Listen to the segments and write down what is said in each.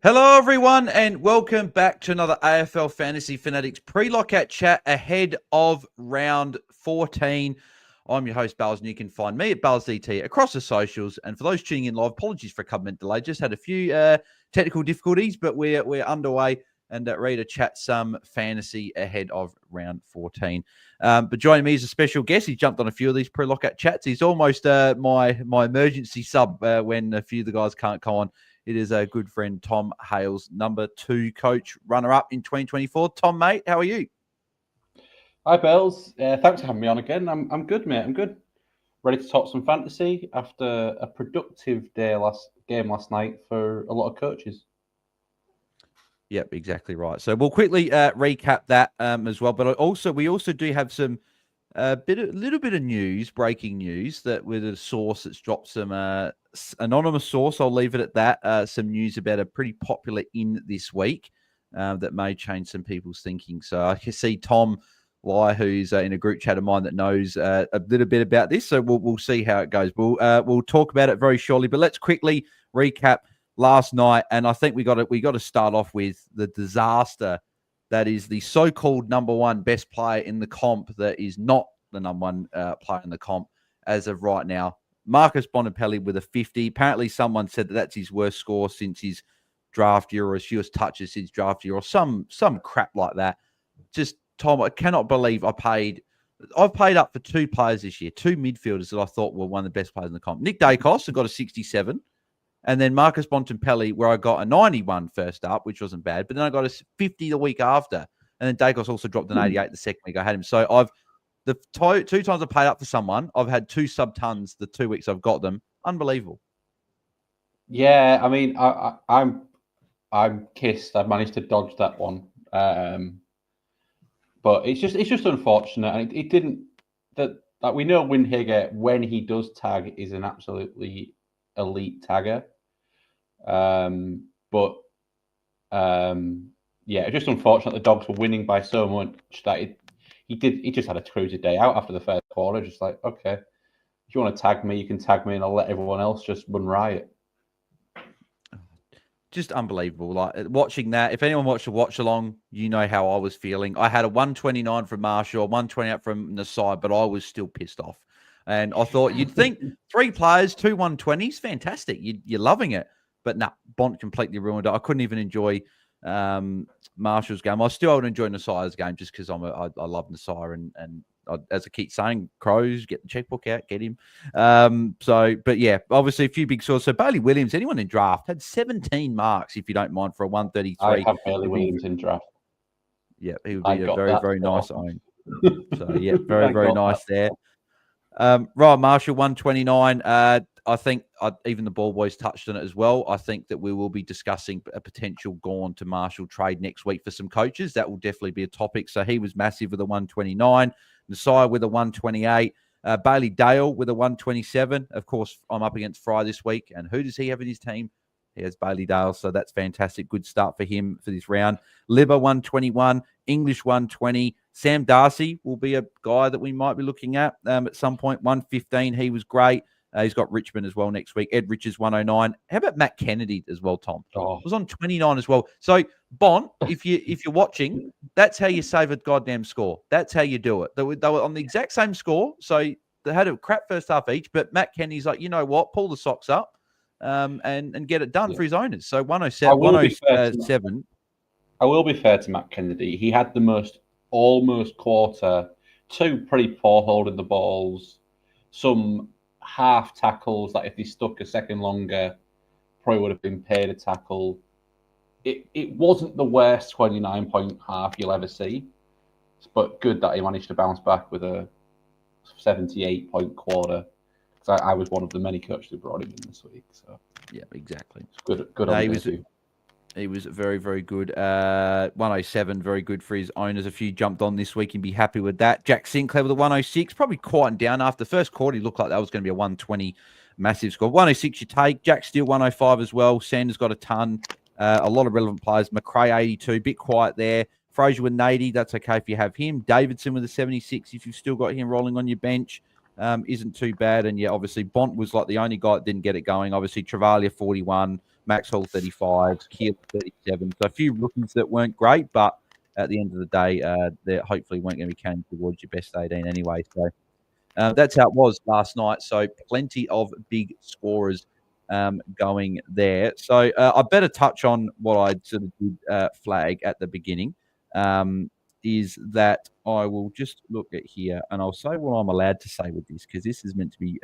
Hello, everyone, and welcome back to another AFL Fantasy Fanatics Pre-Lockout Chat ahead of round 14. I'm your host, Bales, and you can find me at BAILSDT across the socials. And for those tuning in live, apologies for a couple-minute delay. Just had a few technical difficulties, but we're underway and ready to chat some fantasy ahead of round 14. But joining me is a special guest. He jumped on a few of these pre-lockout chats. He's almost my emergency sub when a few of the guys can't come on. It is a good friend, Tom Hales, number 2 coach, runner-up in 2024. Tom, mate, how are you? Hi, Bells. Thanks for having me on again. I'm good, mate. I'm good. Ready to talk some fantasy after a productive game last night for a lot of coaches. Yep, exactly right. So we'll quickly recap that as well. But we also do have some little bit of news, breaking news, that with a source that's dropped some anonymous source. I'll leave it at that. Some news about a pretty popular in this week that may change some people's thinking. So I can see Tom Lai, who's in a group chat of mine that knows a little bit about this. So we'll see how it goes. We'll talk about it very shortly. But let's quickly recap last night, and I think we got to start off with the disaster that is the so-called number one best player in the comp that is not the number one player in the comp as of right now. Marcus Bontempelli with a 50. Apparently someone said that that's his worst score since his draft year, or his fewest touches since draft year, or some crap like that. Just, Tom, I cannot believe I've paid up for 2 players this year, 2 midfielders that I thought were one of the best players in the comp. Nick Dacos, who got a 67. And then Marcus Bontempelli, where I got a 91 first up, which wasn't bad. But then I got a 50 the week after. And then Dacos also dropped an 88 the second week I had him. So the 2 times I paid up for someone, I've had 2 sub-tons the 2 weeks I've got them. Unbelievable. Yeah, I mean, I'm kissed. I've managed to dodge that one. But it's just unfortunate. And it didn't... that we know Windhager, when he does tag, is an absolutely elite tagger. Yeah, it's just unfortunate the Dogs were winning by so much that he just had a cruisy day out after the first quarter. Just like, okay, if you want to tag me, you can tag me, and I'll let everyone else just run riot. Just unbelievable. Like, watching that, if anyone watched the watch along, you know how I was feeling. I had a 129 from Marshall, 128 from Nasai, but I was still pissed off. And I thought, you'd think 3 players, 2 120s, fantastic. You're loving it. But no, Bont completely ruined it. I couldn't even enjoy Marshall's game. I still would enjoy Nasai's game just because I love Nasai, and as I keep saying, Crows, get the checkbook out, get him. But yeah, obviously a few big scores. So Bailey Williams, anyone in draft, had 17 marks, if you don't mind, for a 133. I have Bailey Williams in draft. Yeah, he would be a very, very nice own. So yeah, very, very nice there. Ryan Marshall, 129. I think even the ball boys touched on it as well. I think that we will be discussing a potential Gawn to Marshall trade next week for some coaches. That will definitely be a topic. So he was massive with a 129. Nasai with a 128. Bailey Dale with a 127. Of course, I'm up against Fry this week. And who does he have in his team? He has Bailey Dale. So that's fantastic. Good start for him for this round. Libba, 121. English, 120. Sam Darcy will be a guy that we might be looking at some point. 115. He was great. He's got Richmond as well next week. Ed Richards, 109. How about Matt Kennedy as well, Tom? Was on 29 as well. So, Bont, if you're watching, that's how you save a goddamn score. That's how you do it. They were on the exact same score. So they had a crap first half each, but Matt Kennedy's like, you know what? Pull the socks up and get it done for his owners. So 107. I will be fair to Matt Kennedy. He had the almost quarter, 2 pretty poor holding the balls, some half tackles that if he stuck a second longer, probably would have been paid a tackle. It wasn't the worst 29-point half you'll ever see, but good that he managed to bounce back with a 78-point quarter. Because I was one of the many coaches who brought him in this week. So yeah, exactly. It's good on He was very, very good. 107, very good for his owners. A few jumped on this week and be happy with that. Jack Sinclair with a 106, probably quieting down after the first quarter. He looked like that was going to be a 120 massive score. 106 you take. Jack Steele, 105 as well. Sanders got a ton. A lot of relevant players. McRae, 82, bit quiet there. Fraser with an 80, that's okay if you have him. Davidson with a 76, if you've still got him rolling on your bench. Isn't too bad. And yeah, obviously Bont was like the only guy that didn't get it going. Obviously Travalia, 41. Max Hall 35, Keeler 37. So a few rookies that weren't great, but at the end of the day, they hopefully weren't going to be counting towards your best 18 anyway. So that's how it was last night. So plenty of big scorers going there. So I better touch on what I sort of did flag at the beginning. Is that I will just look at here and I'll say what I'm allowed to say with this because this is meant to be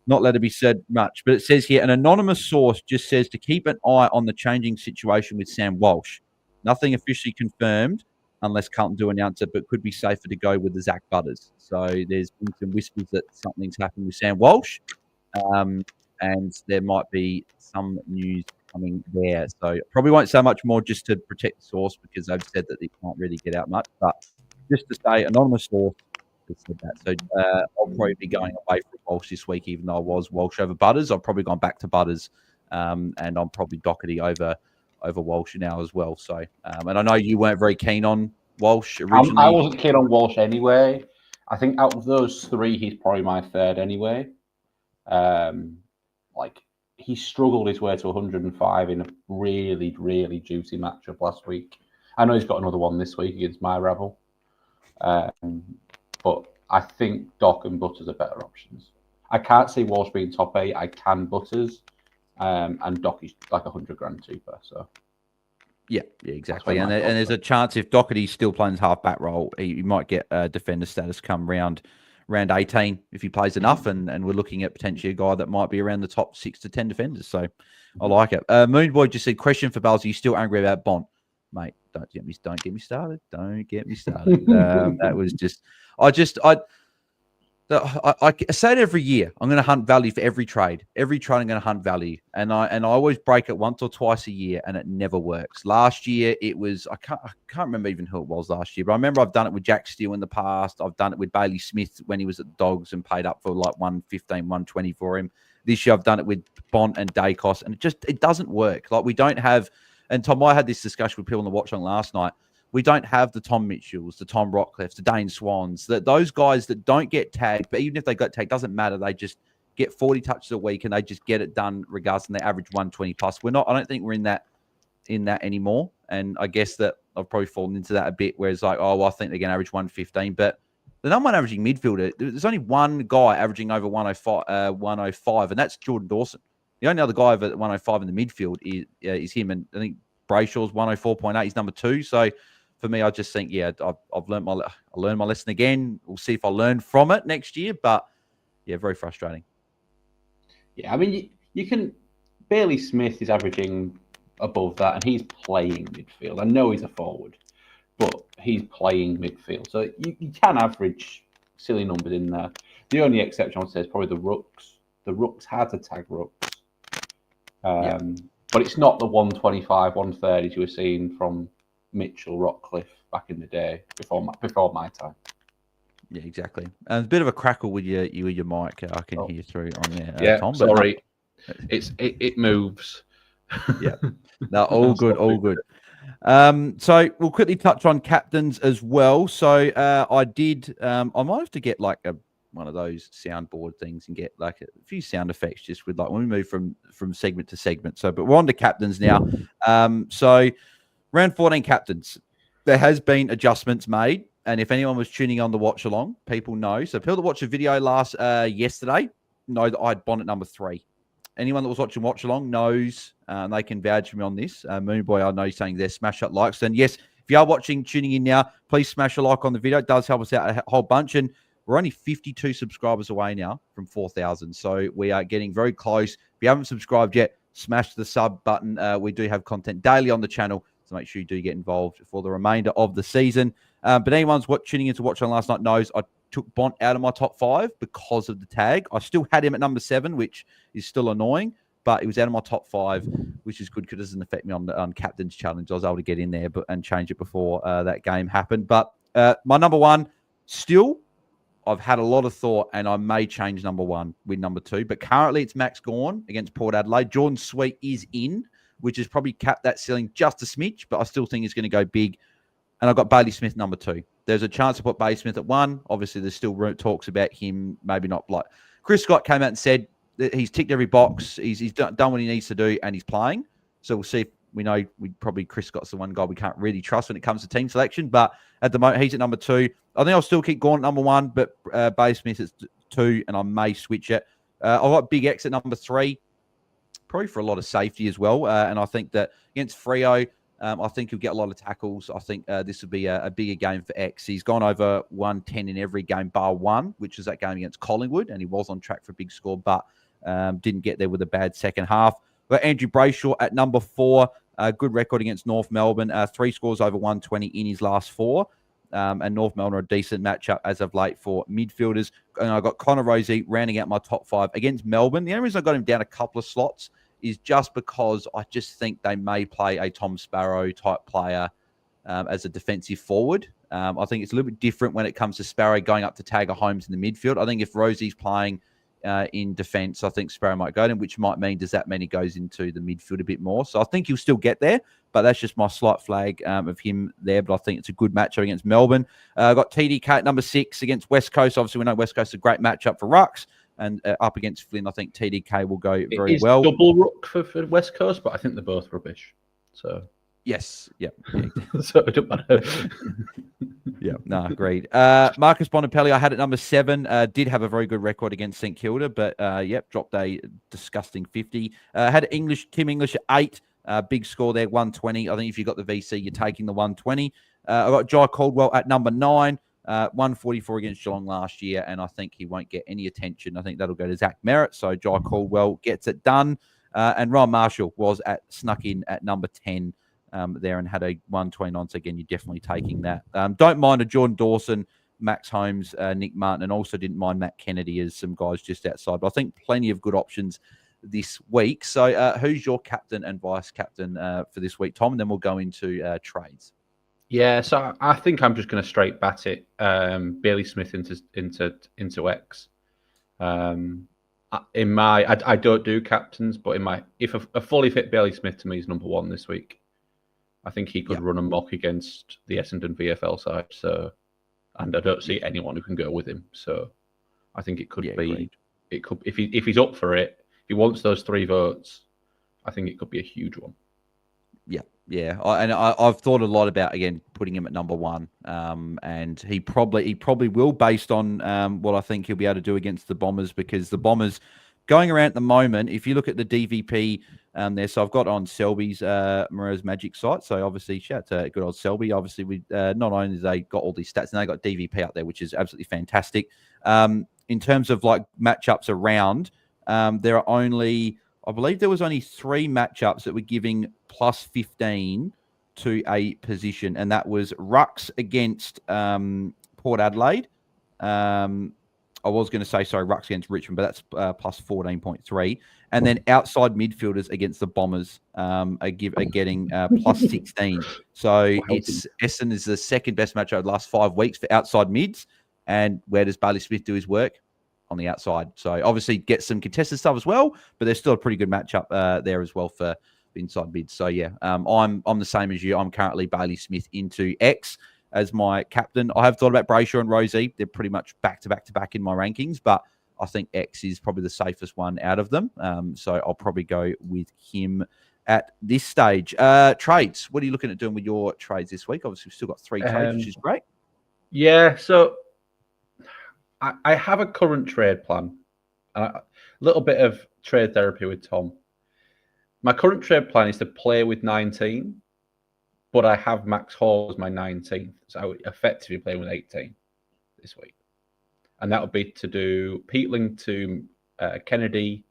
not let it be said much, but it says here, an anonymous source just says to keep an eye on the changing situation with Sam Walsh. Nothing officially confirmed unless Carlton do announce it, but could be safer to go with the Zach Butters. So there's been some whispers that something's happened with Sam Walsh, and there might be some news coming there. So probably won't say much more just to protect the source because they've said that it can't really get out much. But just to say, anonymous source has said that. So I'll probably be going away from Walsh this week, even though I was Walsh over Butters. I've probably gone back to Butters, and I'm probably Doherty over Walsh now as well. So, and I know you weren't very keen on Walsh originally. I wasn't keen on Walsh anyway. I think out of those three, he's probably my third anyway. Like he struggled his way to 105 in a really, really juicy matchup last week. I know he's got another one this week against my Rebel. But I think Doc and Butters are better options. I can't see Walsh being top 8. I can Butters. And Doc is like $100,000 cheaper. So yeah, exactly. And there's a chance if Doherty's still playing his half-back role, he might get defender status come round 18 if he plays enough. And we're looking at potentially a guy that might be around the top 6 to 10 defenders. So I like it. Moonboy just said, question for Bales, are you still angry about Bont? Mate, don't get me started. Don't get me started. That was just, I say it every year. I'm going to hunt value for every trade. Every trade I'm going to hunt value, and I always break it once or twice a year, and it never works. Last year it was I can't remember even who it was last year, but I remember I've done it with Jack Steele in the past. I've done it with Bailey Smith when he was at the Dogs and paid up for like 115, 120 for him. This year I've done it with Bont and Dacos, and it doesn't work. Like we don't have. And Tom, I had this discussion with people on the watch on last night. We don't have the Tom Mitchells, the Tom Rockcliffs, the Dane Swans, those guys that don't get tagged, but even if they got tagged, doesn't matter. They just get 40 touches a week and they just get it done regardless, and they average 120 plus. I don't think we're in that anymore. And I guess that I've probably fallen into that a bit where it's like, oh, well, I think they're going to average 115. But the number one averaging midfielder, there's only one guy averaging over 105, and that's Jordan Dawson. The only other guy over 105 in the midfield is him. And I think Brayshaw's 104.8. He's number 2. So for me, I just think, yeah, I've learned my lesson again. We'll see if I learn from it next year. But yeah, very frustrating. Yeah, I mean, you can. Bailey Smith is averaging above that, and he's playing midfield. I know he's a forward, but he's playing midfield. So you can average silly numbers in there. The only exception I would say is probably the Rooks. The Rooks had to tag Rooks. But it's not the 125, 130s you were seeing from Mitchell, Rockcliffe back in the day before my time. Yeah, exactly. And a bit of a crackle with your mic. I can hear through on there. Yeah, Tom, sorry. No. It moves. Yeah. No, all good, all good. So we'll quickly touch on captains as well. So I did. I might have to get like one of those soundboard things and get like a few sound effects just with like when we move from segment to segment. So, but we're on to captains now. So round 14 captains. There has been adjustments made, and if anyone was tuning on the watch along, people know. So people that watched the video yesterday know that I had Bont at number 3. Anyone that was watching watch along knows, and they can vouch for me on this. Moonboy, I know he's saying there, smash that likes. And yes, if you are tuning in now, please smash a like on the video. It does help us out a whole bunch. And we're only 52 subscribers away now from 4,000. So we are getting very close. If you haven't subscribed yet, smash the sub button. We do have content daily on the channel, so make sure you do get involved for the remainder of the season. But anyone's tuning in to watch on last night knows I took Bont out of my top 5 because of the tag. I still had him at number 7, which is still annoying, but he was out of my top 5, which is good because it doesn't affect me on Captain's Challenge. I was able to get in there and change it before that game happened. But my number 1, still, I've had a lot of thought, and I may change number 1 with number 2. But currently, it's Max Gawn against Port Adelaide. Jordan Sweet is in, which has probably capped that ceiling just a smidge, but I still think he's going to go big. And I've got Bailey Smith number 2. There's a chance to put Bailey Smith at 1. Obviously, there's still talks about him, maybe not. Like Chris Scott came out and said he's ticked every box. He's done what he needs to do, and he's playing. So we'll see if we know. Chris Scott's the one guy we can't really trust when it comes to team selection. But at the moment, he's at number 2. I think I'll still keep going at number 1, but Bailey Smith is 2, and I may switch it. I've got Big X at number 3, probably for a lot of safety as well. And I think that against Freo, I think he'll get a lot of tackles. I think this will be a bigger game for X. He's gone over 110 in every game bar 1, which is that game against Collingwood, and he was on track for a big score, but didn't get there with a bad second half. We've got Andrew Brayshaw at number 4. Good record against North Melbourne. 3 scores over 120 in his last 4. And North Melbourne are a decent matchup as of late for midfielders. And I got Connor Rozee rounding out my top 5 against Melbourne. The only reason I got him down a couple of slots is just because I just think they may play a Tom Sparrow type player as a defensive forward. I think it's a little bit different when it comes to Sparrow going up to Tagger Holmes in the midfield. I think if Rosee's playing in defence, I think Sparrow might go in, which might mean, does that mean he goes into the midfield a bit more? So I think he'll still get there, but that's just my slight flag of him there. But I think it's a good matchup against Melbourne. I've got TDK at number 6 against West Coast. Obviously, we know West Coast is a great matchup for Rucks. And up against Flynn, I think TDK will go very well. Double ruck for West Coast, but I think they're both rubbish. So yes, yeah. So it doesn't matter. Yeah, no, agreed. Marcus Bonampelli, I had at number 7. Did have a very good record against St Kilda, but dropped a disgusting 50. Had Tim English at 8. Big score there, 120. I think if you got the VC, you're taking the 120. I got Jai Caldwell at number 9. 144 against Geelong last year, and I think he won't get any attention. I think that'll go to Zach Merritt. So Jai Caldwell gets it done. And Ryan Marshall was snuck in at number 10 there and had a 129. So again, you're definitely taking that. Don't mind a Jordan Dawson, Max Holmes, Nick Martin, and also didn't mind Matt Kennedy as some guys just outside. But I think plenty of good options this week. So who's your captain and vice captain for this week, Tom? And then we'll go into trades. Yeah, so I think I'm just going to straight bat it. Bailey Smith into X. I don't do captains, but if a fully fit Bailey Smith to me is number 1 this week. I think he could run amok against the Essendon VFL side. So, and I don't see anyone who can go with him. So, I think it could be. Great. It could if he's up for it. If he wants those 3 votes, I think it could be a huge one. Yeah, I've thought a lot about, again, putting him at number 1, and he probably will, based on what I think he'll be able to do against the Bombers, because the Bombers going around at the moment, if you look at the DVP there, so I've got on Selby's Moreira's Magic site, so obviously shout out to good old Selby. Obviously, we not only they got all these stats, and they got DVP out there, which is absolutely fantastic. In terms of like matchups around, there are only, I believe there was only 3 matchups that were giving plus 15 to a position, and that was Rucks against Port Adelaide. I was going to say, sorry, Rucks against Richmond, but that's plus 14.3. And then outside midfielders against the Bombers are getting plus 16. So Essendon is the second best match over the last 5 weeks for outside mids. And where does Bailey Smith do his work? On the outside. So obviously get some contested stuff as well, but there's still a pretty good matchup there as well for inside mids. So yeah, I'm the same as you. I'm currently Bailey Smith into X as my captain. I have thought about Brayshaw and Rozee. They're pretty much back to back in my rankings, but I think X is probably the safest one out of them. So I'll probably go with him at this stage. Trades. What are you looking at doing with your trades this week? Obviously, we've still got 3 trades, which is great. Yeah, so I have a current trade plan. A little bit of trade therapy with Tom. My current trade plan is to play with 19, but I have Max Hall as my 19th. So I would effectively play with 18 this week. And that would be to do Peatling to Kennedy,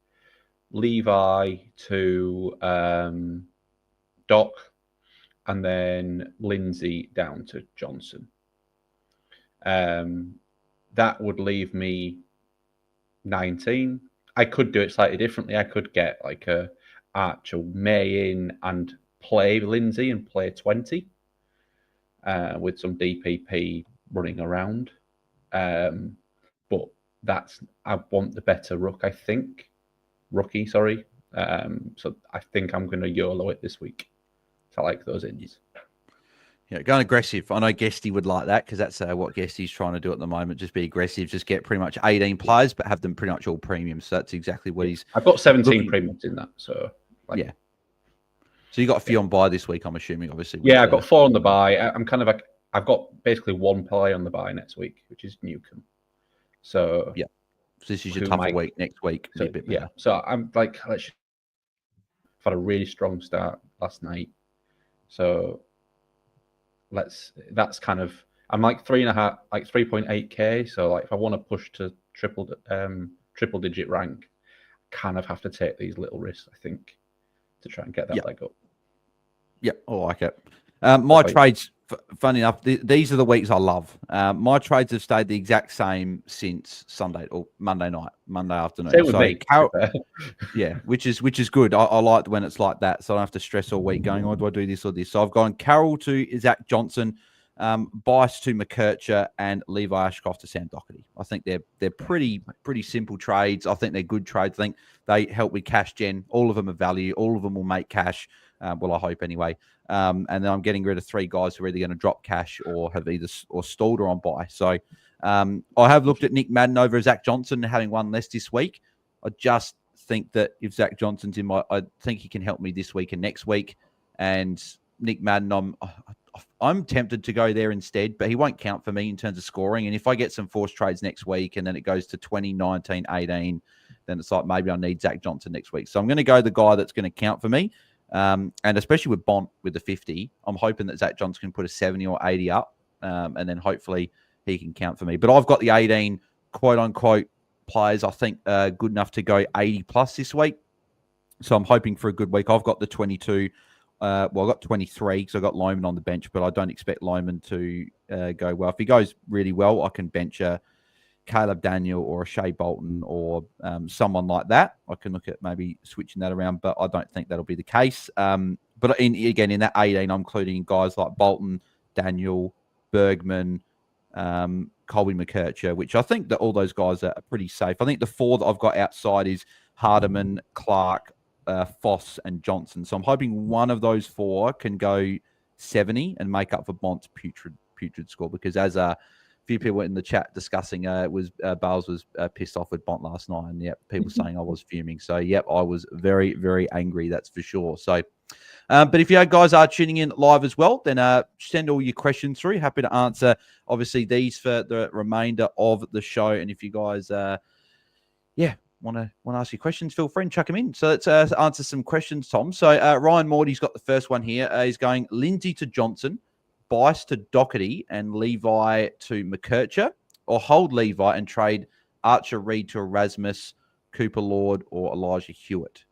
Levi to Doc, and then Lindsay down to Johnson. That would leave me 19. I could do it slightly differently. I could get like a Archer May in and play Lindsay and play 20 with some DPP running around. But I want the better rookie, sorry. So I think I'm going to YOLO it this week. I like those ins. Yeah, going aggressive. I know Guesty would like that because that's what Guesty's trying to do at the moment. Just be aggressive. Just get pretty much 18 players, but have them pretty much all premiums. So that's exactly what he's. I've got 17 premiums in that. So yeah. So you got a few on buy this week, I'm assuming, obviously. Yeah, I've got 4 on the buy. I'm kind of like I've got basically 1 play on the buy next week, which is Newcombe. So yeah. So this is your tougher week. Next week. So, yeah. So I'm like, I've had a really strong start last night. So that's kind of, I'm like 3.5, like 3.8k. So like, if I want to push to triple digit rank, kind of have to take these little risks, I think, to try and get that leg up. Yeah, I like it. My trades, funny enough, these are the weeks I love. My trades have stayed the exact same since Sunday or Monday afternoon. Same with me. Yeah, which is good. I like when it's like that, so I don't have to stress all week going, oh, do I do this or this? So I've gone Carroll to Zach Johnson, Bice to McKercher, and Levi Ashcroft to Sam Doherty. I think they're pretty simple trades. I think they're good trades. I think they help with cash gen. All of them are value. All of them will make cash. Well, I hope anyway. And then I'm getting rid of 3 guys who are either going to drop cash or have either stalled or on buy. So I have looked at Nick Madden over Zach Johnson having one less this week. I just think that if Zach Johnson's in I think he can help me this week and next week. And Nick Madden, I'm tempted to go there instead, but he won't count for me in terms of scoring. And if I get some forced trades next week and then it goes to 20, 19, 18, then it's like maybe I need Zach Johnson next week. So I'm going to go the guy that's going to count for me. And especially with Bont with the 50, I'm hoping that Zach Johnson can put a 70 or 80 up, and then hopefully he can count for me. But I've got the 18 quote-unquote players, I think, good enough to go 80 plus this week. So I'm hoping for a good week. I've got the 22. Well, I've got 23 because I've got Lohman on the bench, but I don't expect Lohman to go well. If he goes really well, I can bench a Caleb Daniel or a Shea Bolton or someone like that. I can look at maybe switching that around, but I don't think that'll be the case. But in that 18, I'm including guys like Bolton, Daniel, Bergman, Colby McKercher, which I think that all those guys are pretty safe. I think the 4 that I've got outside is Hardiman, Clark, Foss, and Johnson. So I'm hoping one of those 4 can go 70 and make up for Bont's putrid score, because as a few people in the chat discussing Bales was pissed off with Bont last night, and people saying I was fuming. So I was very, very angry, that's for sure. So but if you guys are tuning in live as well, then send all your questions through. Happy to answer obviously these for the remainder of the show. And if you guys want to ask your questions, feel free and chuck them in. So let's answer some questions, Tom. So Ryan Morty's got the first one here. He's going Lindsay to Johnson, Bice to Doherty, and Levi to McKercher, or hold Levi and trade Archer Reed to Erasmus, Cooper Lord, or Elijah Hewitt.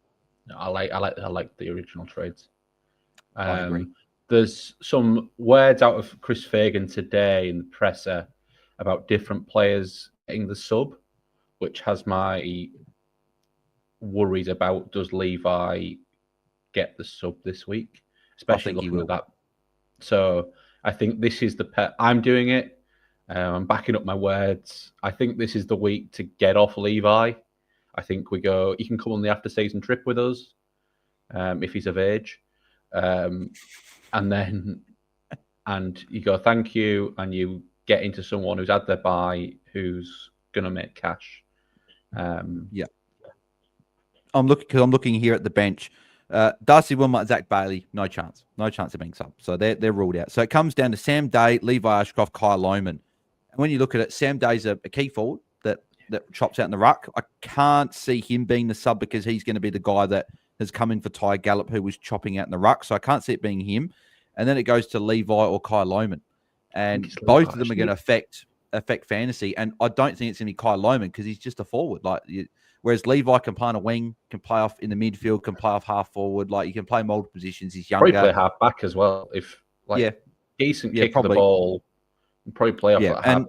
No, I like the original trades. I agree. There's some words out of Chris Fagan today in the presser about different players getting the sub, which has my worries about, does Levi get the sub this week, especially looking at that. So I think this is the pet. I'm doing it. I'm backing up my words. I think this is the week to get off Levi. I think he can come on the after-season trip with us if he's of age. And you go, thank you, and you get into someone who's had their buy, who's going to make cash. I'm looking here at the bench. Darcy Wilmot, Zach Bailey, no chance of being sub. So they're ruled out. So it comes down to Sam Day, Levi Ashcroft, Kyle Lohman. And when you look at it, Sam Day's a key forward that chops out in the ruck. I can't see him being the sub because he's going to be the guy that has come in for Ty Gallup, who was chopping out in the ruck. So I can't see it being him. And then it goes to Levi or Kyle Lohman. And both of them are going to affect fantasy. And I don't think it's going to be Kyle Lohman because he's just a forward. Whereas Levi can play on a wing, can play off in the midfield, can play off half forward. You can play multiple positions. He's younger. Probably play half back as well. If decent kick of the ball, probably play off that half.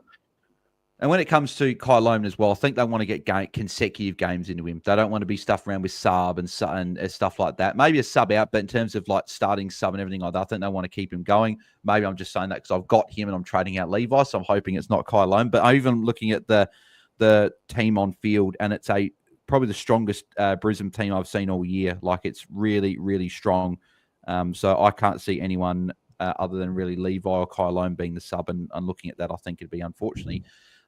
And when it comes to Kyle Lohman as well, I think they want to get consecutive games into him. They don't want to be stuffed around with sub and stuff like that. Maybe a sub out, but in terms of starting sub and everything like that, I think they want to keep him going. Maybe I'm just saying that because I've got him and I'm trading out Levi, so I'm hoping it's not Kyle Lohman. But I'm even looking at the team on field, and it's probably the strongest Brisbane team I've seen all year. It's really, really strong. So I can't see anyone other than really Levi or Kylone being the sub. And looking at that, I think it'd be unfortunately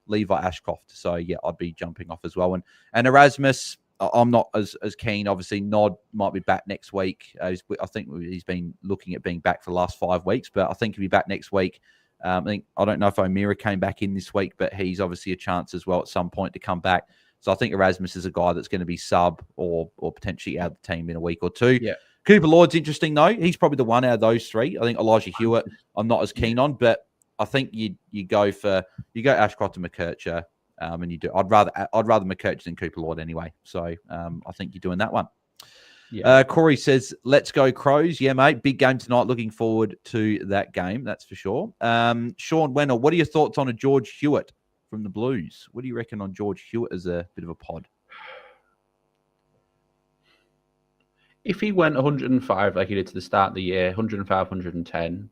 Levi Ashcroft. So yeah, I'd be jumping off as well. And Erasmus, I'm not as keen. Obviously, Nod might be back next week. I think he's been looking at being back for the last 5 weeks, but I think he'll be back next week. I don't know if O'Meara came back in this week, but he's obviously a chance as well at some point to come back. So I think Erasmus is a guy that's going to be sub or potentially out of the team in a week or two. Yeah. Cooper Lord's interesting though. He's probably the one out of those three. I think Elijah Hewitt I'm not as keen on, but I think you go Ashcroft and McKercher, and you do. I'd rather McKercher than Cooper Lord anyway. So I think you're doing that one. Yeah. Corey says, "Let's go Crows." Yeah, mate. Big game tonight. Looking forward to that game. That's for sure. Sean Wenner, what are your thoughts on a George Hewitt from the Blues? What do you reckon on George Hewitt as a bit of a pod? If he went 105 like he did to the start of the year, 105, 110,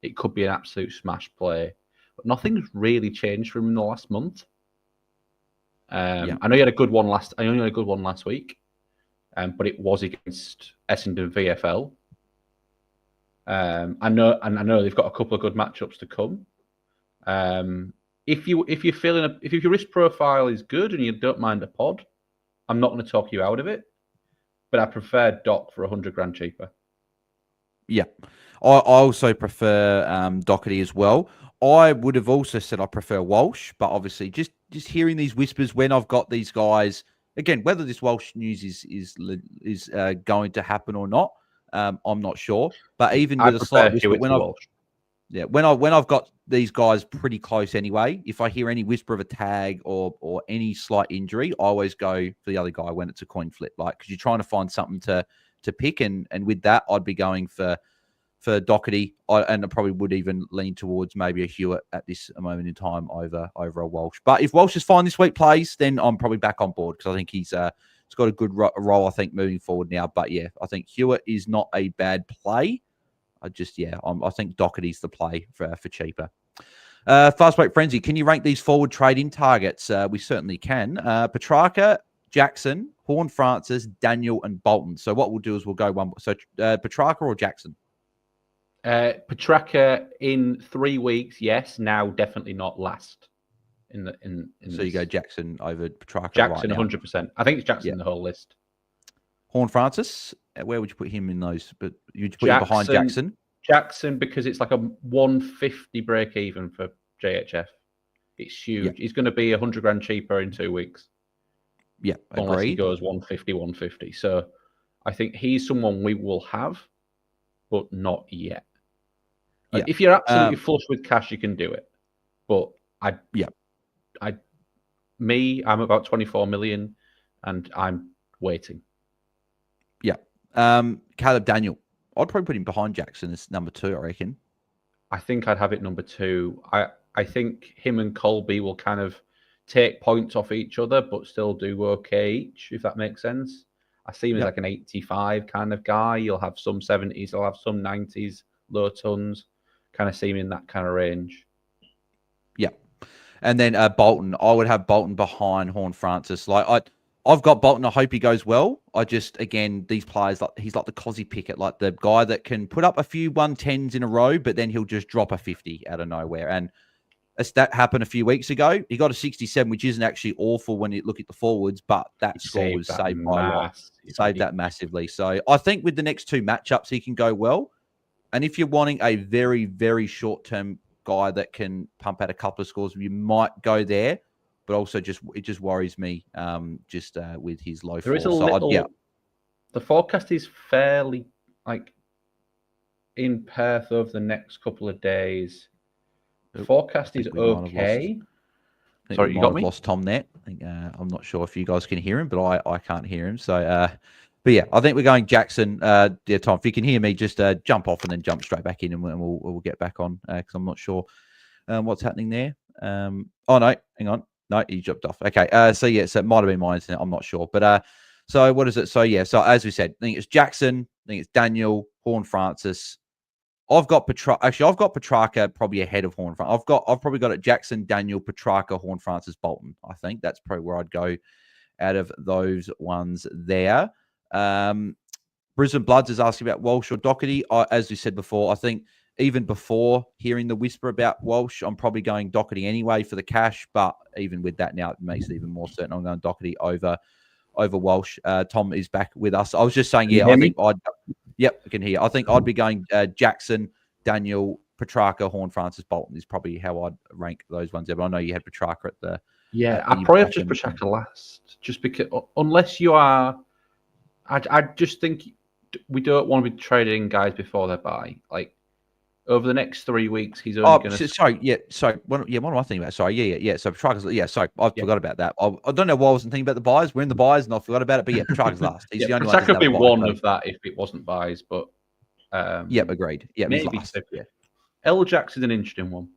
it could be an absolute smash play. But nothing's really changed from him in the last month. I know he had a good one last. I only had a good one last week, but it was against Essendon VFL. I know they've got a couple of good matchups to come. If your risk profile is good and you don't mind a pod, I'm not going to talk you out of it. But I prefer Doc for 100 grand cheaper. Yeah, I also prefer Doherty as well. I would have also said I prefer Walsh, but obviously just hearing these whispers when I've got these guys again, whether this Walsh news is going to happen or not, I'm not sure. But even with a slight whisper, when I've got these guys pretty close anyway, if I hear any whisper of a tag or any slight injury, I always go for the other guy when it's a coin flip, like because you're trying to find something to pick, and with that, I'd be going for Doherty, and I probably would even lean towards maybe a Hewitt at this moment in time over a Walsh. But if Walsh is fine this week plays, then I'm probably back on board because I think he's got a good role, I think, moving forward now. But yeah, I think Hewitt is not a bad play. I think Doherty's the play for cheaper. Fast Break Frenzy, can you rank these forward trade-in targets? We certainly can. Petrarca, Jackson, Horne-Francis, Daniel, and Bolton. So what we'll do is we'll go one. So Petrarca or Jackson? Petrarca in 3 weeks, yes. Now definitely not last. So you go Jackson over Petrarca. Jackson, right 100%. I think it's Jackson in the whole list. Horne-Francis, where would you put him in those? But you'd put him behind Jackson. Jackson, because it's like a 150 break even for JHF. It's huge. Yeah. He's going to be 100 grand cheaper in 2 weeks. Yeah, unless he goes 150. So I think he's someone we will have, but not yet. Yeah. If you're absolutely flush with cash, you can do it. But I'm about 24 million, and I'm waiting. Yeah, Caleb Daniel. I'd probably put him behind Jackson as number 2, I reckon. I think I'd have it number 2. I think him and Colby will kind of take points off each other, but still do okay each, if that makes sense. I see him as like an 85 kind of guy. You'll have some 70s, I'll have some 90s, low tons. Kind of see him in that kind of range. Yeah. And then Bolton. I would have Bolton behind Horne-Francis. I've got Bolton. I hope he goes well. I just, again, these players, he's like the Cozzy Pickett, like the guy that can put up a few 110s in a row, but then he'll just drop a 50 out of nowhere. And that happened a few weeks ago. He got a 67, which isn't actually awful when you look at the forwards, but that score was saved by a lot. Saved that massively. So I think with the next 2 matchups, he can go well. And if you're wanting a very, very short-term guy that can pump out a couple of scores, you might go there. But also, it just worries me with his low there floor. The forecast is fairly in Perth over the next couple of days. The forecast is okay. Sorry, you got me. Lost Tom there. I'm not sure if you guys can hear him, but I can't hear him. So, but yeah, I think we're going Jackson. Tom, if you can hear me, just jump off and then jump straight back in, and we'll get back on because I'm not sure what's happening there. Oh no, hang on. No, he dropped off. Okay. So it might have been my internet. I'm not sure. But so what is it? So yeah. So as we said, I think it's Jackson. I think it's Daniel, Horne-Francis. I've got Petrarca probably ahead of Horne-Francis. I've probably got it Jackson, Daniel, Petrarca, Horne-Francis, Bolton. I think that's probably where I'd go out of those ones there. Brisbane Bloods is asking about Walsh or Doherty. As we said before, I think even before hearing the whisper about Walsh, I'm probably going Doherty anyway for the cash. But even with that now, it makes it even more certain I'm going Doherty over Walsh. Tom is back with us. I was just saying, Can you yeah, hear I me? think Yep, I can hear. I think I'd be going Jackson, Daniel, Petrarca, Horn, Francis, Bolton is probably how I'd rank those ones there. But I know you had Petrarca at the. Yeah, I probably have just Petrarca last, just because unless you are, I just think we don't want to be trading guys before they buy. Like over the next 3 weeks, he's only going to. Sorry, yeah, sorry. What am I thinking about? Sorry, yeah. So Petrarca's, sorry, I forgot about that. I don't know why I wasn't thinking about the buys. We're in the buys, and I forgot about it. But yeah, Petrarca's last. He's the only one. Petrarca could be one of that if it wasn't buys, but agreed. Yeah, he's last. Yeah. L. Jackson's an interesting one.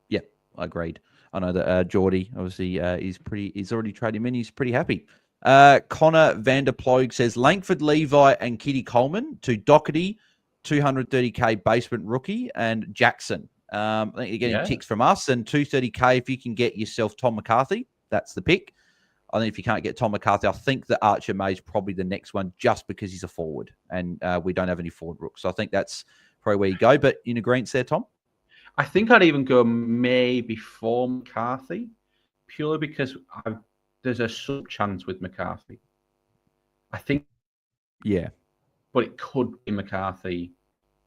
Yeah, agreed. I know that Jordy, obviously, he's already traded him in. He's pretty happy. Connor Vanderploeg says Langford, Levi, and Kitty Coleman to Doherty, 230k basement rookie, and Jackson. I think you're getting ticks from us, and 230k if you can get yourself Tom McCarthy. That's the pick. I think if you can't get Tom McCarthy, I think that Archer May is probably the next one just because he's a forward, and we don't have any forward rooks. So I think that's probably where you go. But in agreement there, Tom? I think I'd even go May before McCarthy, purely because there's a sub chance with McCarthy. I think, but it could be McCarthy,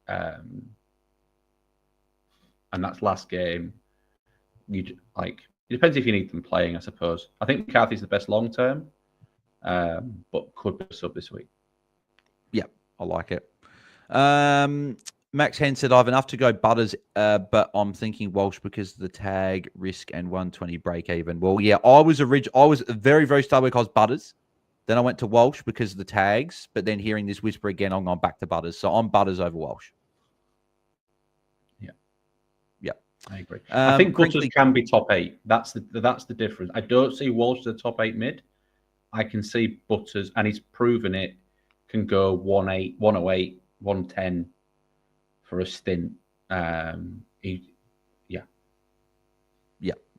and that's last game. It depends if you need them playing, I suppose. I think McCarthy's the best long term, but could be a sub this week. Yeah, I like it. Max Hen said, I have enough to go Butters, but I'm thinking Walsh because of the tag, risk, and 120 break even. Well, yeah, I was very, very start week, I was Butters. Then I went to Walsh because of the tags, but then hearing this whisper again, I'm going back to Butters. So I'm Butters over Walsh. Yeah. I agree. I think Butters can be top 8. That's the difference. I don't see Walsh as a top 8 mid. I can see Butters, and he's proven it, can go 108, 110 for a stint. Yeah,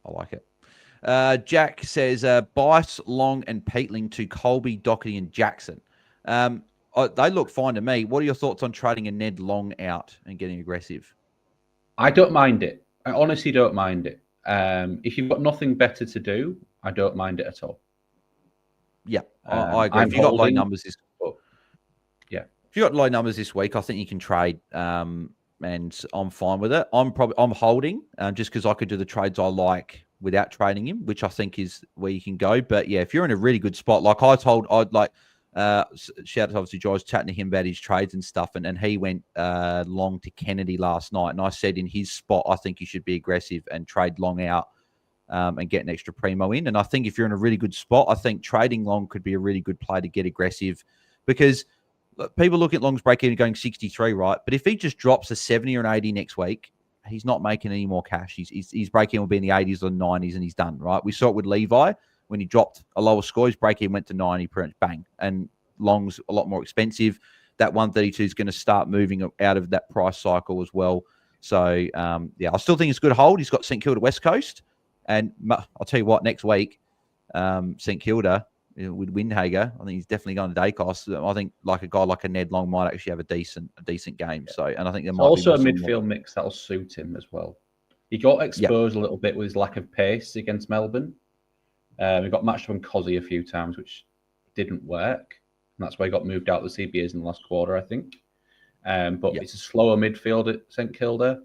I like it. Jack says Bice, Long, and Peatling to Colby, Doherty, and Jackson. They look fine to me. What are your thoughts on trading a Ned Long out and getting aggressive? I don't mind it. I honestly don't mind it. If you've got nothing better to do, I don't mind it at all. Yeah, I agree. If you got low numbers this, yeah. If you got low numbers this week, I think you can trade, and I'm fine with it. I'm holding just because I could do the trades I like without trading him, which I think is where you can go. But yeah, if you're in a really good spot, like I'd like shout out obviously, Joe, I was chatting to him about his trades and stuff, and he went long to Kennedy last night, and I said in his spot, I think you should be aggressive and trade Long out and get an extra primo in. And I think if you're in a really good spot, I think trading Long could be a really good play to get aggressive because people look at Long's break even going 63, right? But if he just drops a 70 or an 80 next week, he's not making any more cash. His break even will be in the 80s or 90s, and he's done, right? We saw it with Levi when he dropped a lower score. His break even went to 90, pretty much bang. And Long's a lot more expensive. That 132 is going to start moving out of that price cycle as well. So, yeah, I still think it's a good hold. He's got St Kilda West Coast. And I'll tell you what, next week, St Kilda, with Windhager, I think he's definitely going to Dacos. I think like a guy like a Ned Long might actually have a decent game. So, and I think there might also be a midfield mix that'll suit him as well. He got exposed a little bit with his lack of pace against Melbourne. He got matched up on Cozzy a few times, which didn't work, and that's why he got moved out of the CBAs in the last quarter, I think. But it's a slower midfield at St Kilda.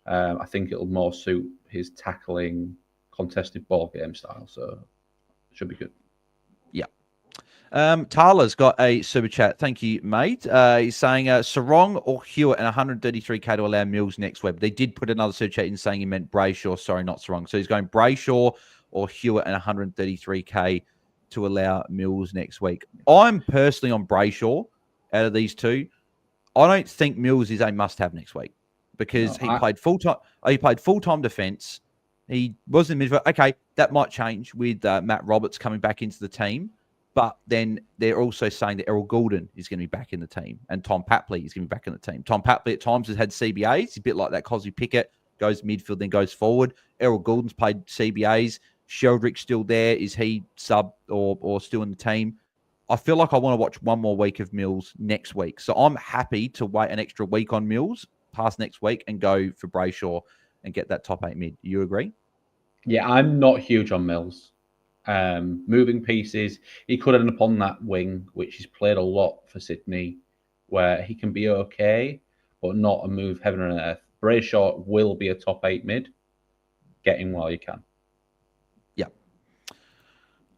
I think it'll more suit his tackling, contested ball game style. So, it should be good. Tala's got a super chat. Thank you, mate. He's saying Sarong or Hewitt and 133k to allow Mills next week. They did put another super chat in saying he meant Brayshaw. Sorry, not Sarong. So he's going Brayshaw or Hewitt and 133k to allow Mills next week. I'm personally on Brayshaw out of these two. I don't think Mills is a must-have next week because he played full-time. He played full-time defense. He was in midfield. Okay, that might change with Matt Roberts coming back into the team. But then they're also saying that Errol Goulden is going to be back in the team and Tom Papley is going to be back in the team. Tom Papley at times has had CBAs. He's a bit like that Cosby Pickett, goes midfield, then goes forward. Errol Goulden's played CBAs. Sheldrick's still there. Is he sub or still in the team? I feel like I want to watch one more week of Mills next week. So I'm happy to wait an extra week on Mills past next week and go for Brayshaw and get that top 8 mid. You agree? Yeah, I'm not huge on Mills. Moving pieces, he could end up on that wing, which he's played a lot for Sydney, where he can be okay, but not a move heaven and earth. Brayshaw will be a top 8 mid. Get him while you can. Yeah.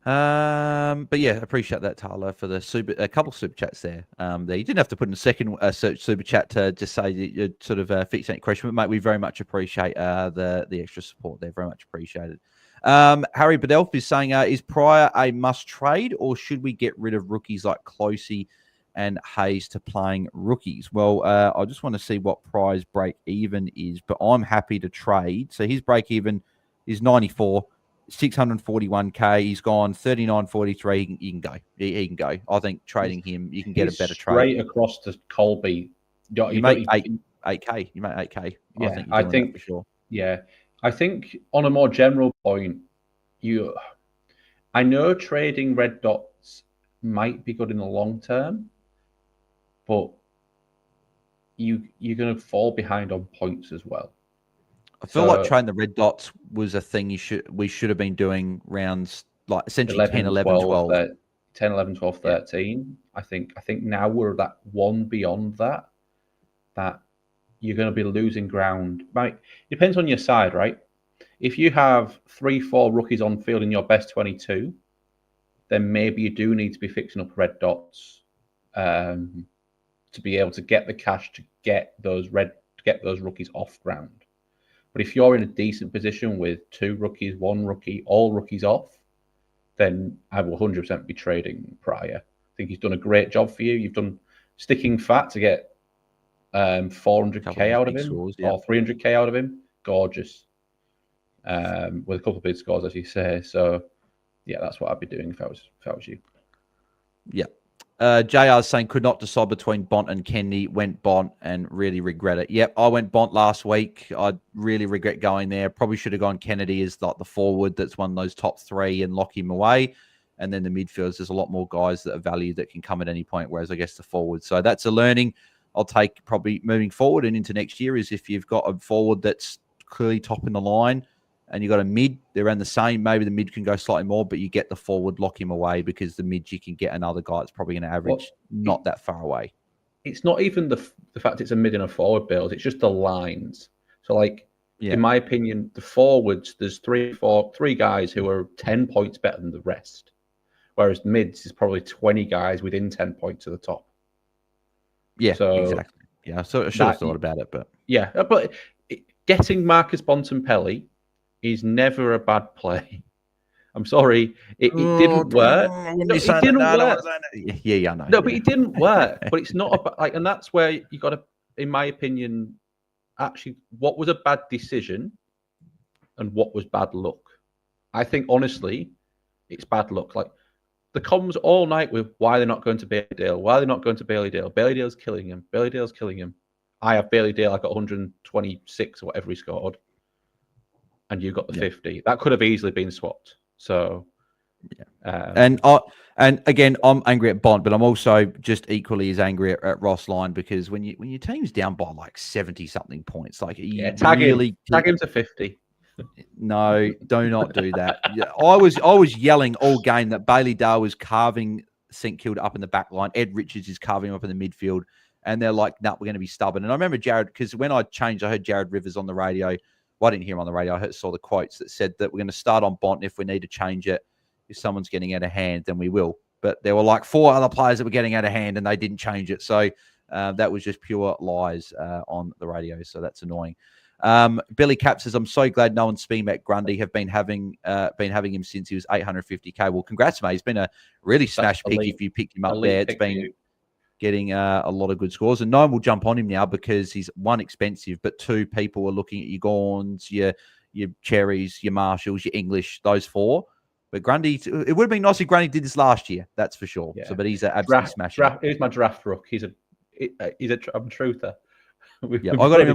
But yeah, appreciate that, Tyler, for the a couple of super chats there. There you didn't have to put in a second super chat to just say that you sort of fixate your question, but mate, we very much appreciate the extra support there. Very much appreciated. Harry Bedelf is saying, is Pryor a must trade, or should we get rid of rookies like Closey and Hayes to playing rookies? Well, I just want to see what Pryor's break even is, but I'm happy to trade. So his break even is 94. 641k. He's gone 39.43. He can go. He can go. I think trading him, you can get a better trade. Straight across to Colby. You make 8k. You make 8k. Yeah, I think that for sure. Yeah, I think on a more general point, I know trading red dots might be good in the long term, but you're going to fall behind on points as well. I feel like trading the red dots was a thing we should have been doing rounds like essentially 10, 11, 12. 10, 11, 12, 13. I think now we're that one beyond that you're going to be losing ground. Right? It depends on your side, right? If you have 3-4 rookies on field in your best 22, then maybe you do need to be fixing up red dots to be able to get the cash to get those rookies off ground. But if you're in a decent position with 2 rookies, 1 rookie, all rookies off, then I will 100% be trading Pryor. I think he's done a great job for you. You've done sticking fat to get 400k out of him, scores, or 300k out of him. Gorgeous. With a couple of big scores, as you say. So, yeah, that's what I'd be doing if I was you. Yeah. JR's saying could not decide between Bont and Kennedy. Went Bont and really regret it. Yep, I went Bont last week. I really regret going there. Probably should have gone Kennedy as like the forward that's one of those top 3 and lock him away. And then the midfielders, there's a lot more guys that are valued that can come at any point, whereas I guess the forward. So that's a learning I'll take probably moving forward and into next year is if you've got a forward that's clearly top in the line and you've got a mid, they're around the same. Maybe the mid can go slightly more, but you get the forward, lock him away because the mid, you can get another guy that's probably going to average not that far away. It's not even the fact it's a mid and a forward build. It's just the lines. So, like, in my opinion, the forwards, there's three guys who are 10 points better than the rest. Whereas mids is probably 20 guys within 10 points of the top. Yeah, so, exactly. Yeah, so I should have thought about it, but... Yeah, but getting Marcus Bontempelli is never a bad play. I'm sorry, it didn't work. No, it didn't work. Yeah, I know. No, but it didn't work. But it's not and that's where you got to, in my opinion, actually, what was a bad decision and what was bad luck. I think honestly, it's bad luck. Like the comms all night with why they're not going to Bailey-Dale, why they're not going to Bailey-Dale. Bailey-Dale's killing him. Bailey-Dale's killing him. I have Bailey-Dale. I got 126 or whatever he scored. And you got the 50. That could have easily been swapped. So, and again, I'm angry at Bond, but I'm also just equally as angry at Ross Lyon because when your team's down by like 70 something points, like tag him to 50. No, do not do that. I was yelling all game that Bailey-Dale was carving St Kilda up in the back line. Ed Richards is carving him up in the midfield, and they're like, "No, we're going to be stubborn." And I remember Jared because when I changed, I heard Jared Rivers on the radio. Well, I didn't hear him on the radio. I saw the quotes that said that we're going to start on Bont. If we need to change it, if someone's getting out of hand, then we will. But there were like 4 other players that were getting out of hand and they didn't change it. So that was just pure lies on the radio. So that's annoying. Billy Cap says, I'm so glad no one's met Grundy. Have been having him since he was 850k. Well, congrats, mate. He's been a really smash pick if you picked him up there. It's been getting a lot of good scores. And no one will jump on him now because he's, 1, expensive, but 2, people are looking at your Gorns, your Cherries, your Marshalls, your English, those 4. But Grundy, it would have been nice if Grundy did this last year. That's for sure. Yeah. So, but he's an absolute smasher. He's my draft rook. He's a truther. Yeah, I got him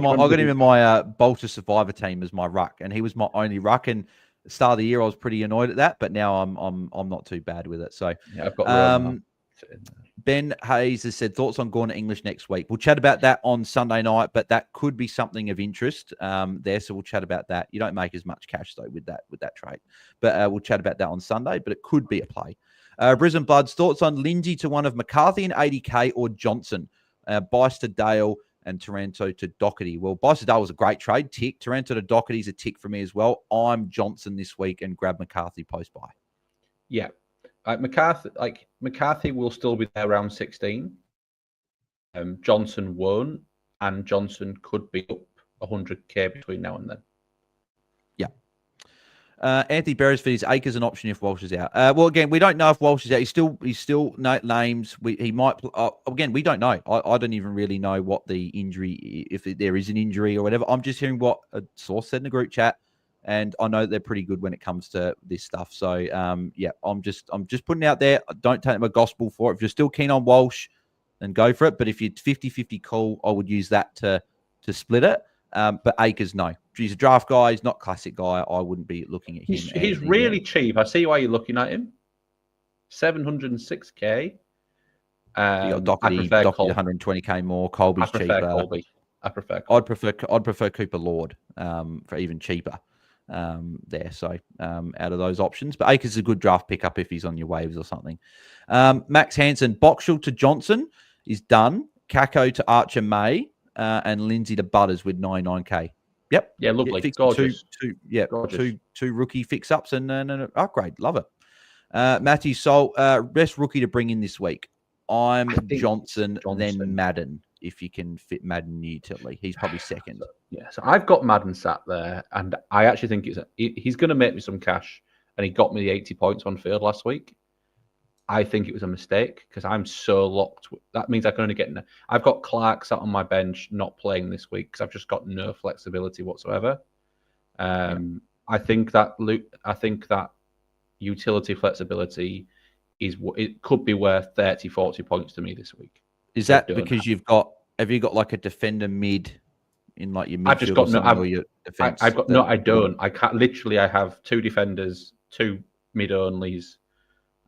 in my Bolter Survivor team as my ruck, and he was my only ruck. And at the start of the year, I was pretty annoyed at that, but now I'm not too bad with it. So, yeah, I've got Ben Hayes has said, thoughts on going to English next week. We'll chat about that on Sunday night, but that could be something of interest there. So we'll chat about that. You don't make as much cash, though, with that trade. But we'll chat about that on Sunday, but it could be a play. Brisbane Bloods, thoughts on Lindsay to one of McCarthy and 80K or Johnson? Bice to Dale and Taranto to Doherty. Well, Bice to Dale was a great trade, tick. Taranto to Doherty's a tick for me as well. I'm Johnson this week and grab McCarthy post-buy. Yeah. McCarthy will still be there around 16. Johnson won't, and Johnson could be up 100k between now and then. Yeah. Anthony Beresford, is Akers an option if Walsh is out? Well, again, we don't know if Walsh is out. He's still names. He might. Again, we don't know. I don't even really know what the injury, if there is an injury or whatever. I'm just hearing what a source said in the group chat. And I know they're pretty good when it comes to this stuff. So, yeah, I'm just putting it out there. Don't take my gospel for it. If you're still keen on Walsh, then go for it. But if you're 50-50 call, I would use that to split it. But Akers, no. He's a draft guy. He's not classic guy. I wouldn't be looking at him. He's really cheap. I see why you're looking at him. 706k. You got Doherty 120k more. Colby's cheaper. Colby. I prefer Colby. I'd prefer Cooper Lord for even cheaper. There. So out of those options. But Akers is a good draft pickup if he's on your waves or something. Max Hansen, Boxall to Johnson is done. Kako to Archer May and Lindsay to Butters with 99k. Yep. Yeah, lovely. Gorgeous. Gorgeous. Two rookie fix-ups and an upgrade. Love it. Matthew Sol, best rookie to bring in this week. I'm Johnson, then Madden. If you can fit Madden utility, he's probably second. Yeah, so I've got Madden sat there, and I actually think he's going to make me some cash, and he got me the 80 points on field last week. I think it was a mistake because I'm so locked. That means I can only get. I've got Clark sat on my bench, not playing this week because I've just got no flexibility whatsoever. I think that utility flexibility it could be worth 30, 40 points to me this week. Is that because have you got like a defender mid in like your midfield? I've just got or your defense? I've got no. I don't. I can't. Literally, I have two defenders, two mid onlys,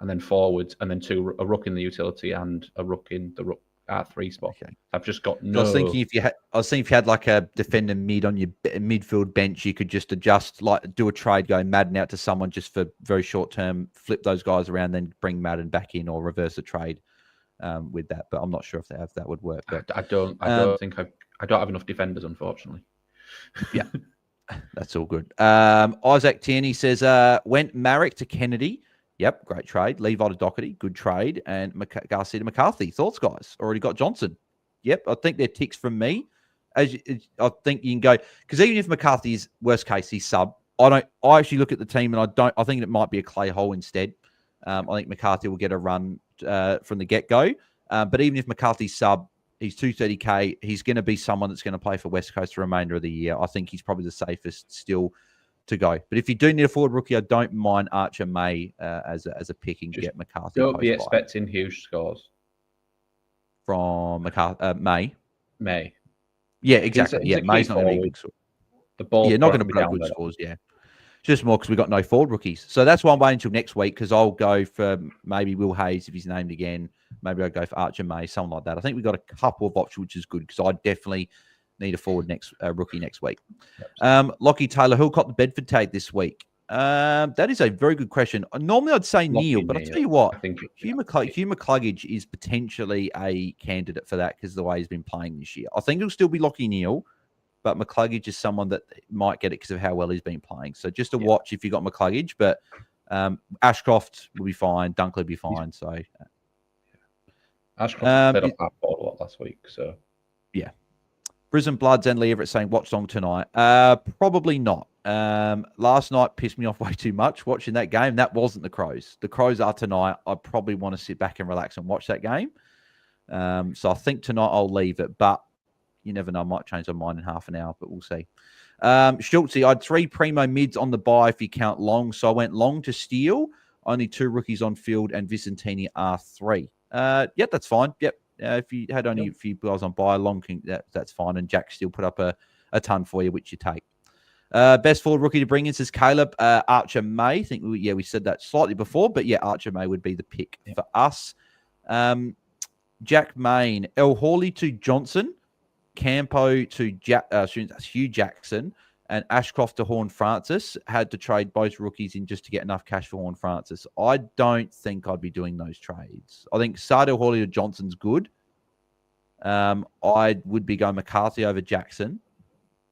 and then forwards, and then a ruck in the utility and a ruck in the R3 spot. Okay. I've just got no. I was thinking if you had like a defender mid on your midfield bench, you could just adjust, like do a trade, go Madden out to someone just for very short term, flip those guys around, then bring Madden back in or reverse a trade. With that, but I'm not sure if that would work. But I don't think I don't have enough defenders, unfortunately. Yeah, that's all good. Isaac Tierney says went Marek to Kennedy. Yep, great trade. Levi to Doherty, good trade, and Garcia to McCarthy. Thoughts, guys? Already got Johnson. Yep, I think they're ticks from me. I think you can go because even if McCarthy is worst case, he's sub. I actually look at the team and I think it might be a clay hole instead. I think McCarthy will get a run from the get-go. But even if McCarthy's sub, he's 230k, he's going to be someone that's going to play for West Coast the remainder of the year. I think he's probably the safest still to go. But if you do need a forward rookie, I don't mind Archer May as a picking to get McCarthy. Don't be expecting huge scores. From McCarthy, May. Yeah, exactly. He's May's not going to be big scores. The ball. Yeah, not going to be good scores, yeah. Just more because we've got no forward rookies. So that's why I'm waiting until next week because I'll go for maybe Will Hayes if he's named again. Maybe I'll go for Archer May, something like that. I think we've got a couple of options, which is good because I definitely need a forward rookie next week. Lockie Taylor, who'll cop the Bedford tag this week? That is a very good question. Normally I'd say Neil, but I'll tell you what, Hugh McCluggage is potentially a candidate for that because of the way he's been playing this year. I think it'll still be Lockie Neal. But McCluggage is someone that might get it because of how well he's been playing. So just to watch if you got McCluggage, but Ashcroft will be fine. Dunkley will be fine. So Ashcroft played off half board a lot last week. So yeah, Brisbane Bloods and Lee Everett saying watch long tonight. Probably not. Last night pissed me off way too much watching that game. That wasn't the Crows. The Crows are tonight. I probably want to sit back and relax and watch that game. So I think tonight I'll leave it, but. You never know. I might change my mind in half an hour, but we'll see. Schultzy, I had 3 primo mids on the buy if you count long. So I went long to Steele, only 2 rookies on field, and Vicentini R3. Yep, that's fine. Yep. If you had only a few guys on buy, long, that's fine. And Jack still put up a ton for you, which you take. Best forward rookie to bring in, says Caleb. Archer May. I think we said that slightly before, but yeah, Archer May would be the pick for us. Jack Main, El Hawley to Johnson, Campo to Hugh Jackson, and Ashcroft to Horn Francis. Had to trade both rookies in just to get enough cash for Horn Francis. I don't think I'd be doing those trades. I think El Hawley to Johnson's good. I would be going McCarthy over Jackson,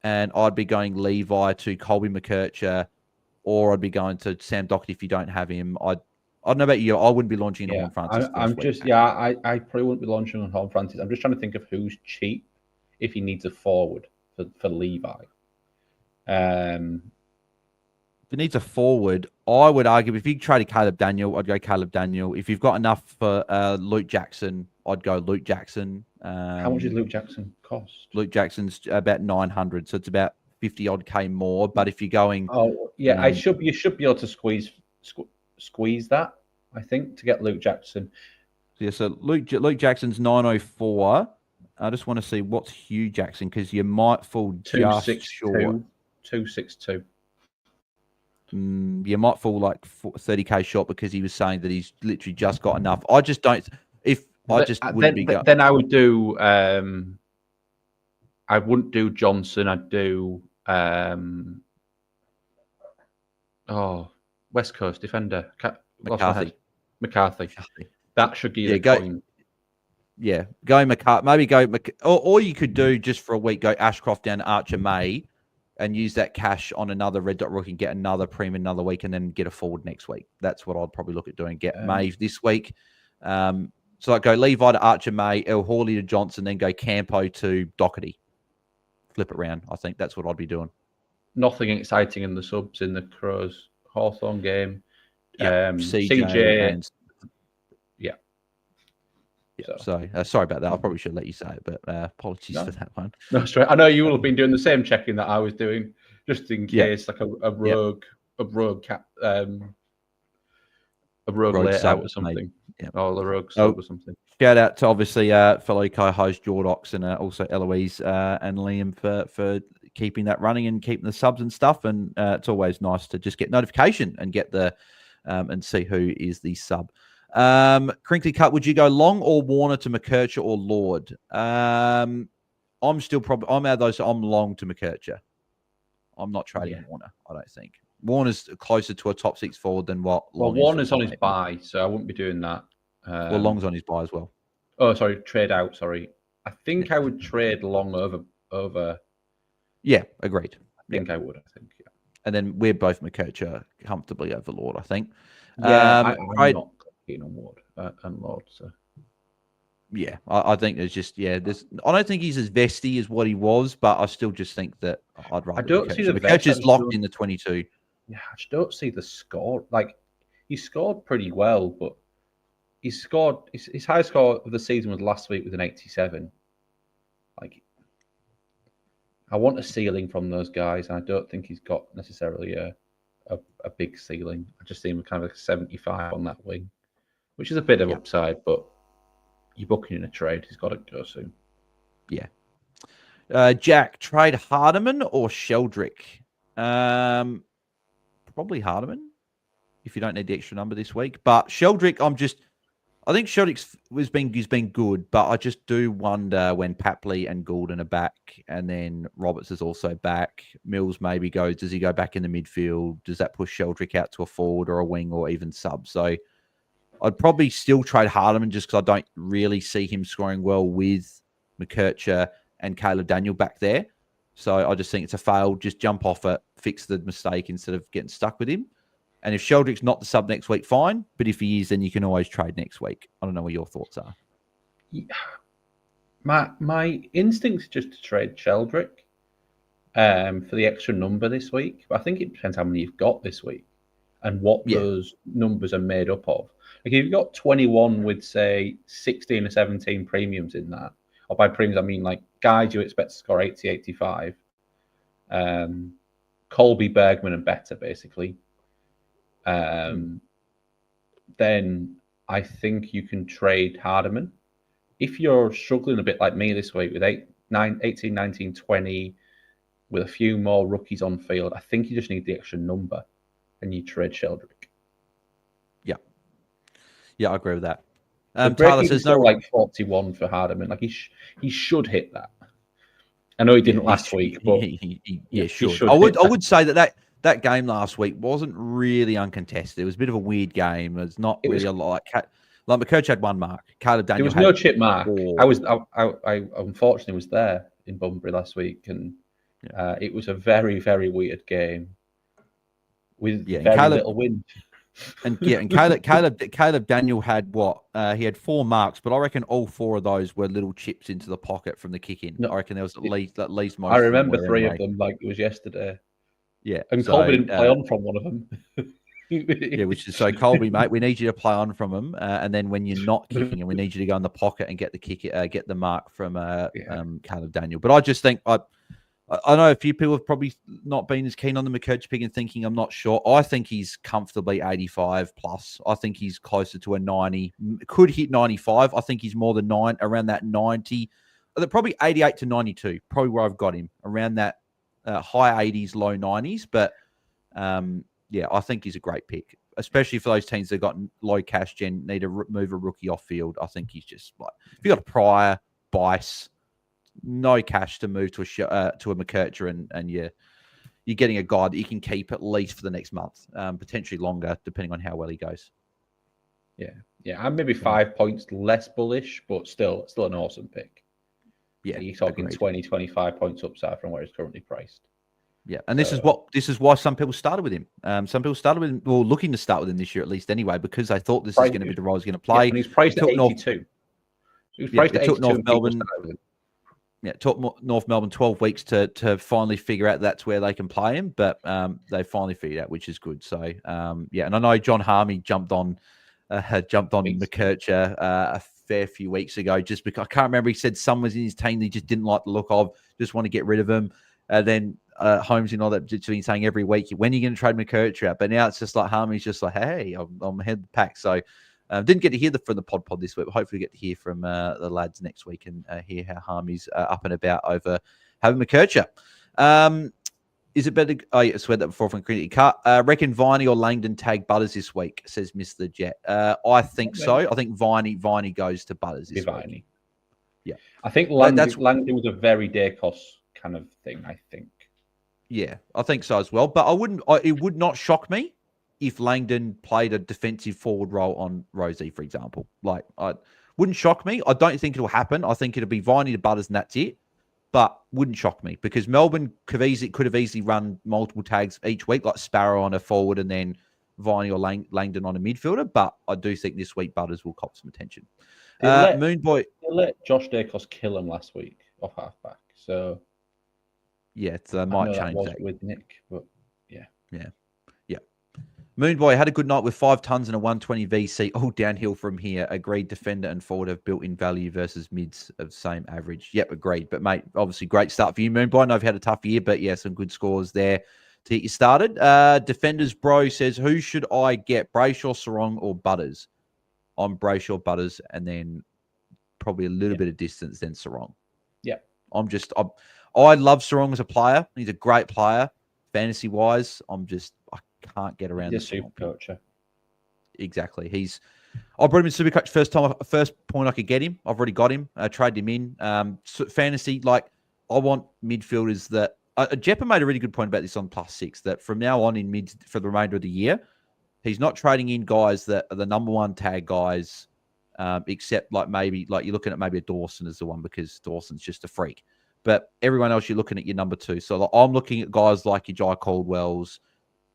and I'd be going Levi to Colby McKercher, or I'd be going to Sam Doherty if you don't have him. I don't know about you. I wouldn't be launching Horn Francis. I probably wouldn't be launching on Horn Francis. I'm just trying to think of who's cheap if he needs a forward for Levi. If he needs a forward, I would argue if you traded Caleb Daniel, I'd go Caleb Daniel. If you've got enough for Luke Jackson, I'd go Luke Jackson. How much did Luke Jackson cost? Luke Jackson's about 900, so it's about 50 odd K more. But if you're going, you should be able to squeeze that, I think, to get Luke Jackson. Yeah, so Luke Jackson's 904. I just want to see what's Hugh Jackson, because you might fall just short. 262. You might fall like 30K short because he was saying that he's literally just got enough. I just don't. Then I would do. I wouldn't do Johnson. I'd do. West Coast defender McCarthy. That should give you the point. Yeah, go McCarthy. Maybe go or you could do just for a week. Go Ashcroft down to Archer May, and use that cash on another red dot rookie and get another premium another week, and then get a forward next week. That's what I'd probably look at doing. Get May this week. So I'd go Levi to Archer May, El Hawley to Johnson, then go Campo to Doherty. Flip it around. I think that's what I'd be doing. Nothing exciting in the subs in the Crows Hawthorn game. CJ and... Yeah. So sorry about that. I probably should let you say it, but apologies for that one. No, straight. I know you will have been doing the same checking that I was doing, just in case, like a rogue layout or something. Yeah. Oh, the rogue sub or something. Shout out to obviously fellow co-host Jordox and also Eloise and Liam for keeping that running and keeping the subs and stuff. And it's always nice to just get notification and get the and see who is the sub. Crinkly Cut, would you go Long or Warner to McKercher or Lord? I'm out of those. I'm Long to McKercher. I'm not trading Warner, I don't think. Warner's closer to a top 6 forward than what Long is. Warner's on his bye, so I wouldn't be doing that. Long's on his bye as well. Oh, sorry, trade out. Sorry, I think I would trade Long over. Yeah, agreed. I think. Yeah. And then we're both McKercher comfortably over Lord, I think. Yeah, I'm not keen on Ward and Lord. So. Yeah, I think there's just I don't think he's as vesty as what he was, but I still just think that I'd rather. I don't see the McKercher's locked in the 22. Yeah, I just don't see the score. Like he scored pretty well, but he scored his highest score of the season was last week with an 87. Like I want a ceiling from those guys, and I don't think he's got necessarily a big ceiling. I just see him kind of like a 75 on that wing, which is a bit of upside, but you're booking in a trade. He's got to go soon. Yeah. Jack, trade Hardiman or Sheldrick? Probably Hardiman if you don't need the extra number this week. But Sheldrick, I think Sheldrick's he's been good, but I just do wonder when Papley and Goulden are back, and then Roberts is also back. Mills maybe goes. Does he go back in the midfield? Does that push Sheldrick out to a forward or a wing or even sub? So I'd probably still trade Hardiman just because I don't really see him scoring well with McKercher and Caleb Daniel back there. So I just think it's a fail. Just jump off it, fix the mistake instead of getting stuck with him. And if Sheldrick's not the sub next week, fine. But if he is, then you can always trade next week. I don't know what your thoughts are. My instinct is just to trade Sheldrick for the extra number this week. But I think it depends how many you've got this week and what those numbers are made up of. Like if you've got 21 with, say, 16 or 17 premiums in that, or by premiums, I mean like guys you expect to score 80, 85, Colby, Bergman, and better, basically. Then I think you can trade Hardiman. If you're struggling a bit like me this week with 18, 19, 20, with a few more rookies on field, I think you just need the extra number and you trade Sheldrick. Yeah, I agree with that. The Tyler break-even's says still no. like 41 for Hardiman. Like he should hit that. I know he didn't last week, but He he should. should hit I that. would say that game last week wasn't really uncontested. It was a bit of a weird game. It's not really a lot. Like McCurch had 1 mark. Caleb Daniel There was had no chip mark. 4. I unfortunately was there in Bunbury last week, and it was a very, very weird game with very little wind. And Caleb Daniel had what? He had 4 marks, but I reckon all 4 of those were little chips into the pocket from the kick in. No, I reckon there was at least most. I remember of them 3 anyway. of them like it was yesterday. Yeah, And so, Colby didn't play on from one of them. Yeah, which is so Colby, mate. We need you to play on from him, and then when you're not kicking, and we need you to go in the pocket and get the get the mark from Caleb Daniel. But I just think I know a few people have probably not been as keen on the McCurch pick and thinking I'm not sure. I think he's comfortably 85 plus. I think he's closer to a 90. Could hit 95. I think he's more than around that 90. Probably 88 to 92. Probably where I've got him around that high 80s, low 90s. But yeah, I think he's a great pick, especially for those teams that got low cash gen, need to move a rookie off field. I think he's just like, if you got a Pryor, Bice, no cash to move to a McCurcher, and you're getting a guy that you can keep at least for the next month, potentially longer, depending on how well he goes. Yeah, I'm maybe 5 points less bullish, but still an awesome pick. Yeah, you're talking agreed. 20, 25 points upside from where he's currently priced. Yeah, and this is why some people started with him. Some people started with him, or looking to start with him this year at least anyway, because they thought this is going to be the role he's going to play. Yeah, and he's priced at 82. He was priced at 82. North Melbourne. Yeah, it took North Melbourne 12 weeks to finally figure out that's where they can play him, but they finally figured out, which is good. So yeah, and I know John Harmey jumped on McCurcher a fair few weeks ago, just because I can't remember. He said someone was in his team he just didn't like the look of, just want to get rid of him. Then Holmes and all that just been saying every week, when are you going to trade McCurcher out? But now it's just like Harmy's just like, hey, I'm ahead of the pack. So didn't get to hear from the pod this week, but hopefully get to hear from the lads next week and hear how Harmy's up and about over having McCurcher. Is it better? Oh, yeah, I swear that before from Trinity Cut. Reckon Viney or Langdon tag Butters this week, says Mr. Jet. I think so. I think Viney goes to Butters this week. Yeah. I think Langdon was a very day cost kind of thing, I think. Yeah, I think so as well. But it would not shock me if Langdon played a defensive forward role on Rosie, for example. Like, wouldn't shock me. I don't think it'll happen. I think it'll be Viney to Butters and that's it. But wouldn't shock me because Melbourne could have easily run multiple tags each week, like Sparrow on a forward and then Viney or Langdon on a midfielder. But I do think this week Butters will cop some attention. Moonboy. They let Josh Dacos kill him last week off halfback. So yeah, so might change that with Nick, but yeah. Moonboy had a good night with 5 tons and a 120 VC. All downhill from here. Agreed. Defender and forward have built-in value versus mids of same average. Yep, agreed. But mate, obviously great start for you, Moonboy. I know you've had a tough year, but yeah, some good scores there to get you started. Defenders Bro says, who should I get? Brayshaw, Sarong, or Butters? I'm Brayshaw, Butters, and then probably a little bit of distance, then Sarong. Yeah. I love Sarong as a player. He's a great player, fantasy-wise. I can't get around the super coacher. Exactly. I brought him in super coach first point I could get him. I've already got him. I traded him in. Fantasy, like I want midfielders that Jeppa made a really good point about this on +6, that from now on in mid for the remainder of the year, he's not trading in guys that are the number one tag guys, except like you're looking at maybe a Dawson as the one because Dawson's just a freak. But everyone else, you're looking at your number 2. So like, I'm looking at guys like your Jai Caldwell's.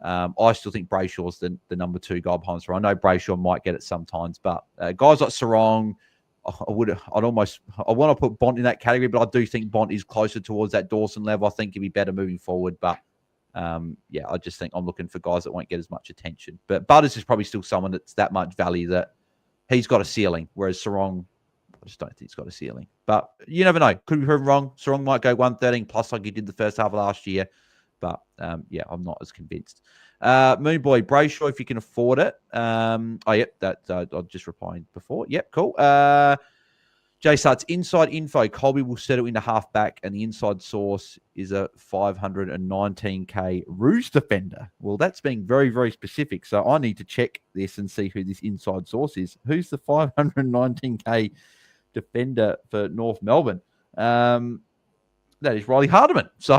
I still think Brayshaw's the number 2 guy behind Sarong. I know Brayshaw might get it sometimes, but guys like Sarong, I want to put Bont in that category, but I do think Bont is closer towards that Dawson level. I think he'd be better moving forward, but yeah, I just think I'm looking for guys that won't get as much attention. But Butters is probably still someone that's that much value that he's got a ceiling, whereas Sarong, I just don't think he's got a ceiling. But you never know. Could be proven wrong. Sarong might go 113 plus like he did the first half of last year. But yeah, I'm not as convinced. Moonboy, Brayshaw, if you can afford it. Yep, that I just replied before. Yep, cool. Jay Sutts, inside info, Colby will settle into halfback, and the inside source is a 519k Roos defender. Well, that's being very, very specific. So I need to check this and see who this inside source is. Who's the 519k defender for North Melbourne? That is Riley Hardiman. So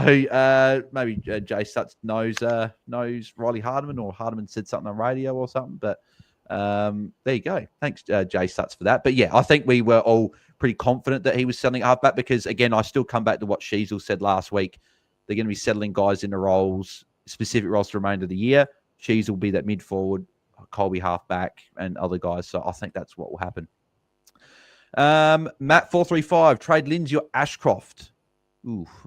maybe Jay Sutts knows Riley Hardiman, or Hardiman said something on radio or something. But there you go. Thanks, Jay Sutts, for that. But yeah, I think we were all pretty confident that he was settling at halfback, because again, I still come back to what Sheasel said last week. They're going to be settling guys into roles, specific roles for the remainder of the year. Sheasel will be that mid forward, Colby halfback, and other guys. So I think that's what will happen. Matt 435, trade Lindsay or Ashcroft.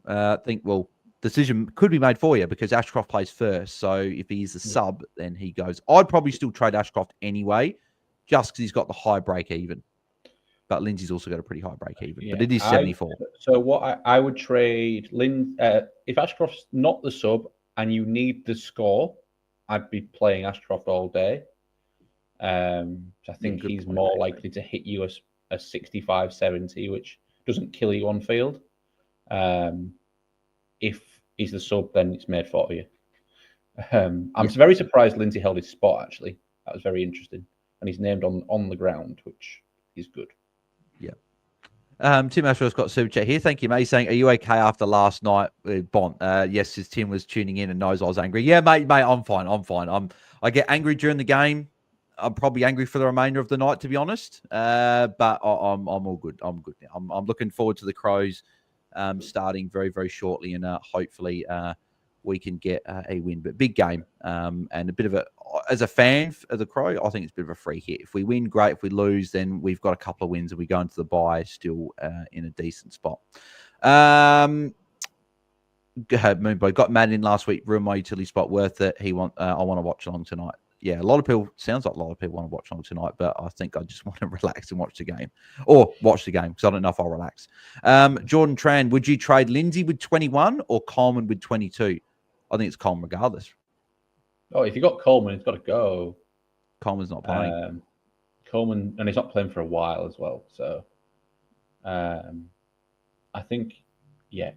I think, well, decision could be made for you because Ashcroft plays first. So if he's a sub, then he goes. I'd probably still trade Ashcroft anyway, just because he's got the high break even. But Lindsay's also got a pretty high break even. Yeah, but it is 74. So what I would trade if Ashcroft's not the sub and you need the score, I'd be playing Ashcroft all day. I think he's more likely to hit you a 65, 70, which doesn't kill you on field. If he's the sub, then it's made for you. I'm very surprised Lindsay held his spot, actually. That was very interesting. And he's named on the ground, which is good. Yeah. Tim Ashwell's got super chat here. Thank you, mate. He's saying, are you okay after last night with Bont? Yes, as Tim was tuning in and knows I was angry. Yeah, mate, I'm fine. I get angry during the game. I'm probably angry for the remainder of the night, to be honest. But I'm all good. I'm good now. I'm looking forward to the Crows starting very, very shortly, and hopefully we can get a win. But big game, and a bit of a, as a fan of the Crow, I think it's a bit of a free hit. If we win, great. If we lose, then we've got a couple of wins and we go into the bye still in a decent spot. Moonboy got Matt in last week. Ruined my utility spot. Worth it. I want to watch along tonight. Yeah, sounds like a lot of people want to watch along tonight, but I think I just want to relax and watch the game, or watch the game, because I don't know if I'll relax. Jordan Tran, would you trade Lindsay with 21 or Coleman with 22? I think it's Coleman regardless. Oh, if you got Coleman, it's got to go. Coleman's not playing. Coleman, and he's not playing for a while as well. So I think, yeah.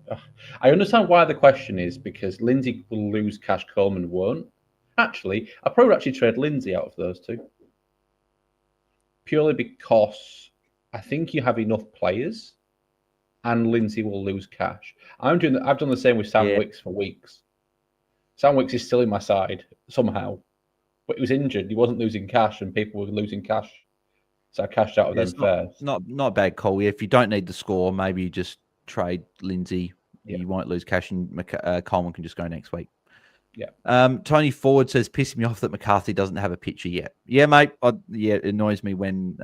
I understand why the question is, because Lindsay will lose cash, Coleman won't. Actually, I probably would actually trade Lindsay out of those two. Purely because I think you have enough players and Lindsay will lose cash. I've done the same with Sam Wicks for weeks. Sam Wicks is still in my side somehow, but he was injured. He wasn't losing cash, and people were losing cash. So I cashed out of them first. Not a bad call. If you don't need the score, maybe you just trade Lindsay. Yeah. You won't lose cash, and Coleman can just go next week. Yeah. Tony Ford says, pissing me off that McCarthy doesn't have a picture yet. Yeah, mate. It annoys me when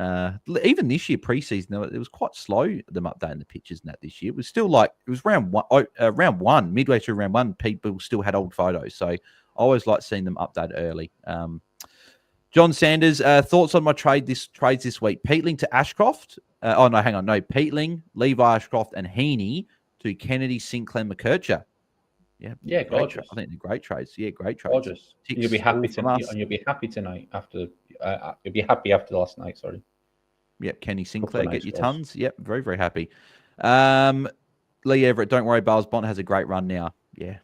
even this year preseason, it was quite slow, them updating the pictures and that this year. It was still like, it was round one, midway through round one, people still had old photos. So I always like seeing them update early. John Sanders, thoughts on my trades this week. Peatling to Ashcroft. Peatling, Levi Ashcroft, and Heaney to Kennedy, Sinclair, McKercher. Yeah, gorgeous. I think they're great trades. Yeah, great trades. Gorgeous. You'll be happy tonight, and you'll be happy tonight after. You'll be happy after last night. Sorry. Yep, Kenny Sinclair, get your tons. Yep, very, very happy. Lee Everett, don't worry, Bales Bont has a great run now. Yeah.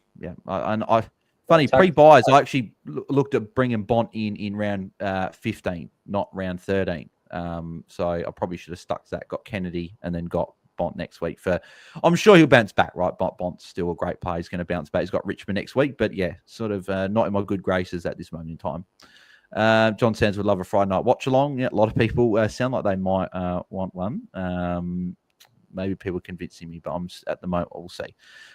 Funny, pre-buys, I actually looked at bringing Bont in round 15, not round 13. So I probably should have stuck to that. Got Kennedy and then got Bont next week. I'm sure he'll bounce back, right? Bont's still a great player. He's going to bounce back. He's got Richmond next week, but yeah, sort of not in my good graces at this moment in time. John Sands would love a Friday night watch along. Yeah, a lot of people sound like they might want one. Maybe people convincing me, but I'm at the moment, we'll see.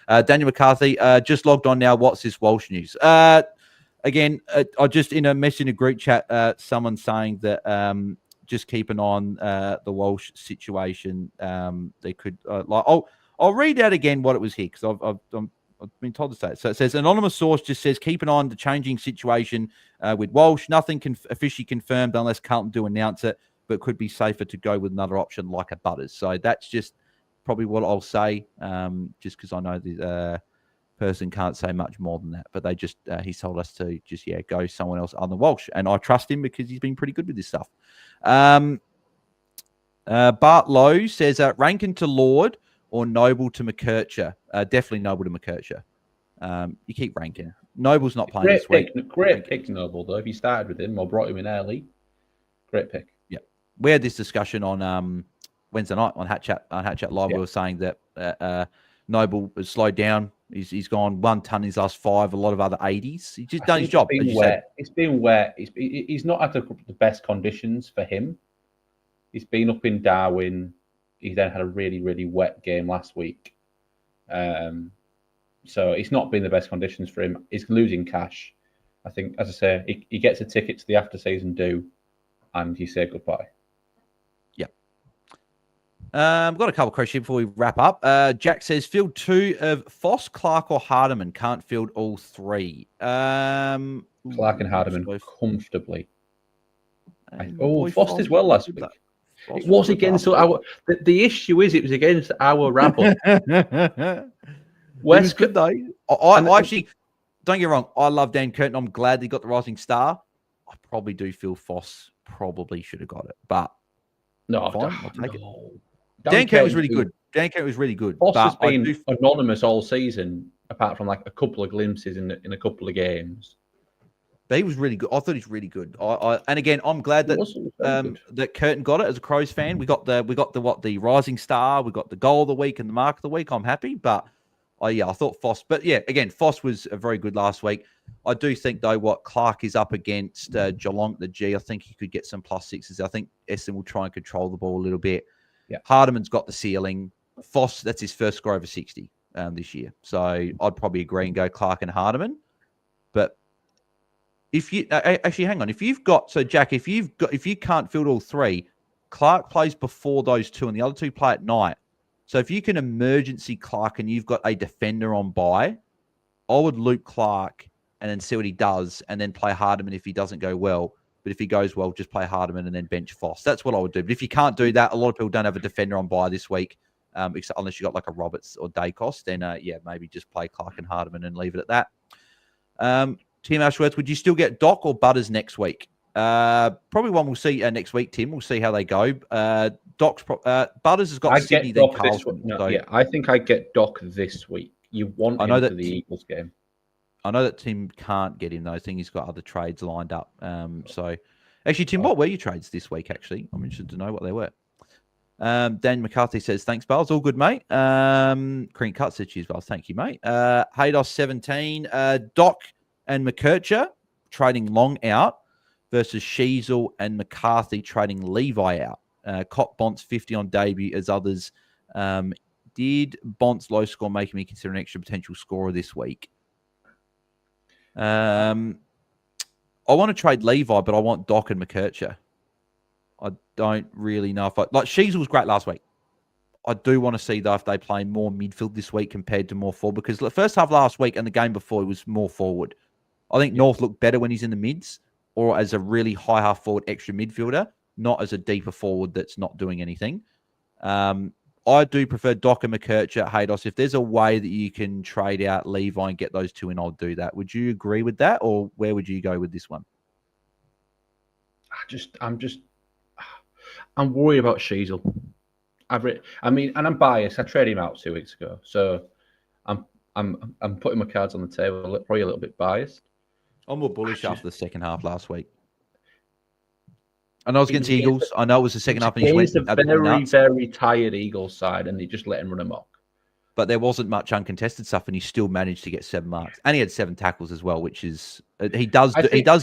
Daniel McCarthy, just logged on now. What's this Walsh news? Again, I just in a message in a group chat, someone saying that just keep an eye on the Walsh situation. They could I'll read out again what it was here, because I've been told to say it. So it says, anonymous source just says, keep an eye on the changing situation with Walsh. Nothing officially confirmed unless Carlton do announce it, but could be safer to go with another option like a Butters. So that's just probably what I'll say, just because I know the person can't say much more than that. But they just he's told us to just go someone else other than Walsh, and I trust him because he's been pretty good with this stuff. Bart Lowe says Rankin to Lord or Noble to McKercher. Definitely Noble to McKercher. You keep Rankin. Noble's not playing this week. Great pick, Noble, though. If you started with him or brought him in early, great pick. Yeah. We had this discussion on Wednesday night on Hat Chat Live. Yeah. We were saying that Noble has slowed down. He's gone 1 ton in his last 5, a lot of other 80s. He's just done his job. It's been wet. He's not had the best conditions for him. He's been up in Darwin. He then had a really, really wet game last week. So it's not been the best conditions for him. He's losing cash. I think, as I say, he gets a ticket to the after-season do, and you say goodbye. Yeah. I've got a couple of questions before we wrap up. Jack says, field 2 of Foss, Clark, or Hardiman. Can't field all 3. Clark and Hardiman comfortably. Foss did well last week. It was against our... The issue is it was against our rabble. West good though. I actually, don't get me wrong, I love Dan Curtin. I'm glad he got the Rising Star. I probably do feel Foss probably should have got it, but no, fine, I'll take it. Dan Curtin was really good. Dan Curtin was really good. Foss has been anonymous all season, apart from like a couple of glimpses in a couple of games. But he was really good. I thought he's really good. And again, I'm glad that that Curtin got it as a Crows fan. We got the Rising Star, we got the goal of the week and the mark of the week. I'm happy, but I thought Foss. But yeah, again, Foss was very good last week. I do think though what Clark is up against Geelong, the G. I think he could get some +6s. I think Essendon will try and control the ball a little bit. Yeah, Hardiman's got the ceiling. Foss, that's his first score over 60 this year. So I'd probably agree and go Clark and Hardiman. But if you actually hang on, if you can't field all 3, Clark plays before those 2, and the other 2 play at night. So if you can emergency Clark and you've got a defender on bye, I would loop Clark and then see what he does, and then play Hardiman if he doesn't go well. But if he goes well, just play Hardiman and then bench Foss. That's what I would do. But if you can't do that, a lot of people don't have a defender on bye this week, unless you got like a Roberts or Dacos. Then maybe just play Clark and Hardiman and leave it at that. Tim Ashworth, would you still get Doc or Butters next week? Probably one we'll see next week, Tim. We'll see how they go. Doc's Butters has got Sydney, then Carlton. I think I get Doc this week. You want him for the Eagles game. I know that Tim can't get him, though. I think he's got other trades lined up. So, actually, Tim, what were your trades this week, actually? I'm interested to know what they were. Dan McCarthy says, thanks, Bales. All good, mate. Crean Cut says, cheers, Bales. Thank you, mate. Haydos 17. Doc and McKercher trading Long out versus Sheasel and McCarthy trading Levi out. Cop Bont's 50 on debut as others. Did Bont's low score make me consider an extra potential scorer this week? I want to trade Levi, but I want Doc and McKercher. I don't really know if Sheasel was great last week. I do want to see, though, if they play more midfield this week compared to more forward, because the first half last week and the game before, he was more forward. I think North looked better when he's in the mids or as a really high half forward extra midfielder, not as a deeper forward that's not doing anything. I do prefer Doc and McKercher at Haydos. If there's a way that you can trade out Levi and get those 2 in, I'll do that. Would you agree with that, or where would you go with this one? I'm worried about Sheasel. And I'm biased. I traded him out 2 weeks ago, so I'm putting my cards on the table. Probably a little bit biased. I'm more bullish after the second half last week. I know it was against Eagles. I know it was the second half. And he went a very, very tired Eagles side, and they just let him run amok. But there wasn't much uncontested stuff, and he still managed to get 7 marks. And he had 7 tackles as well, which is he does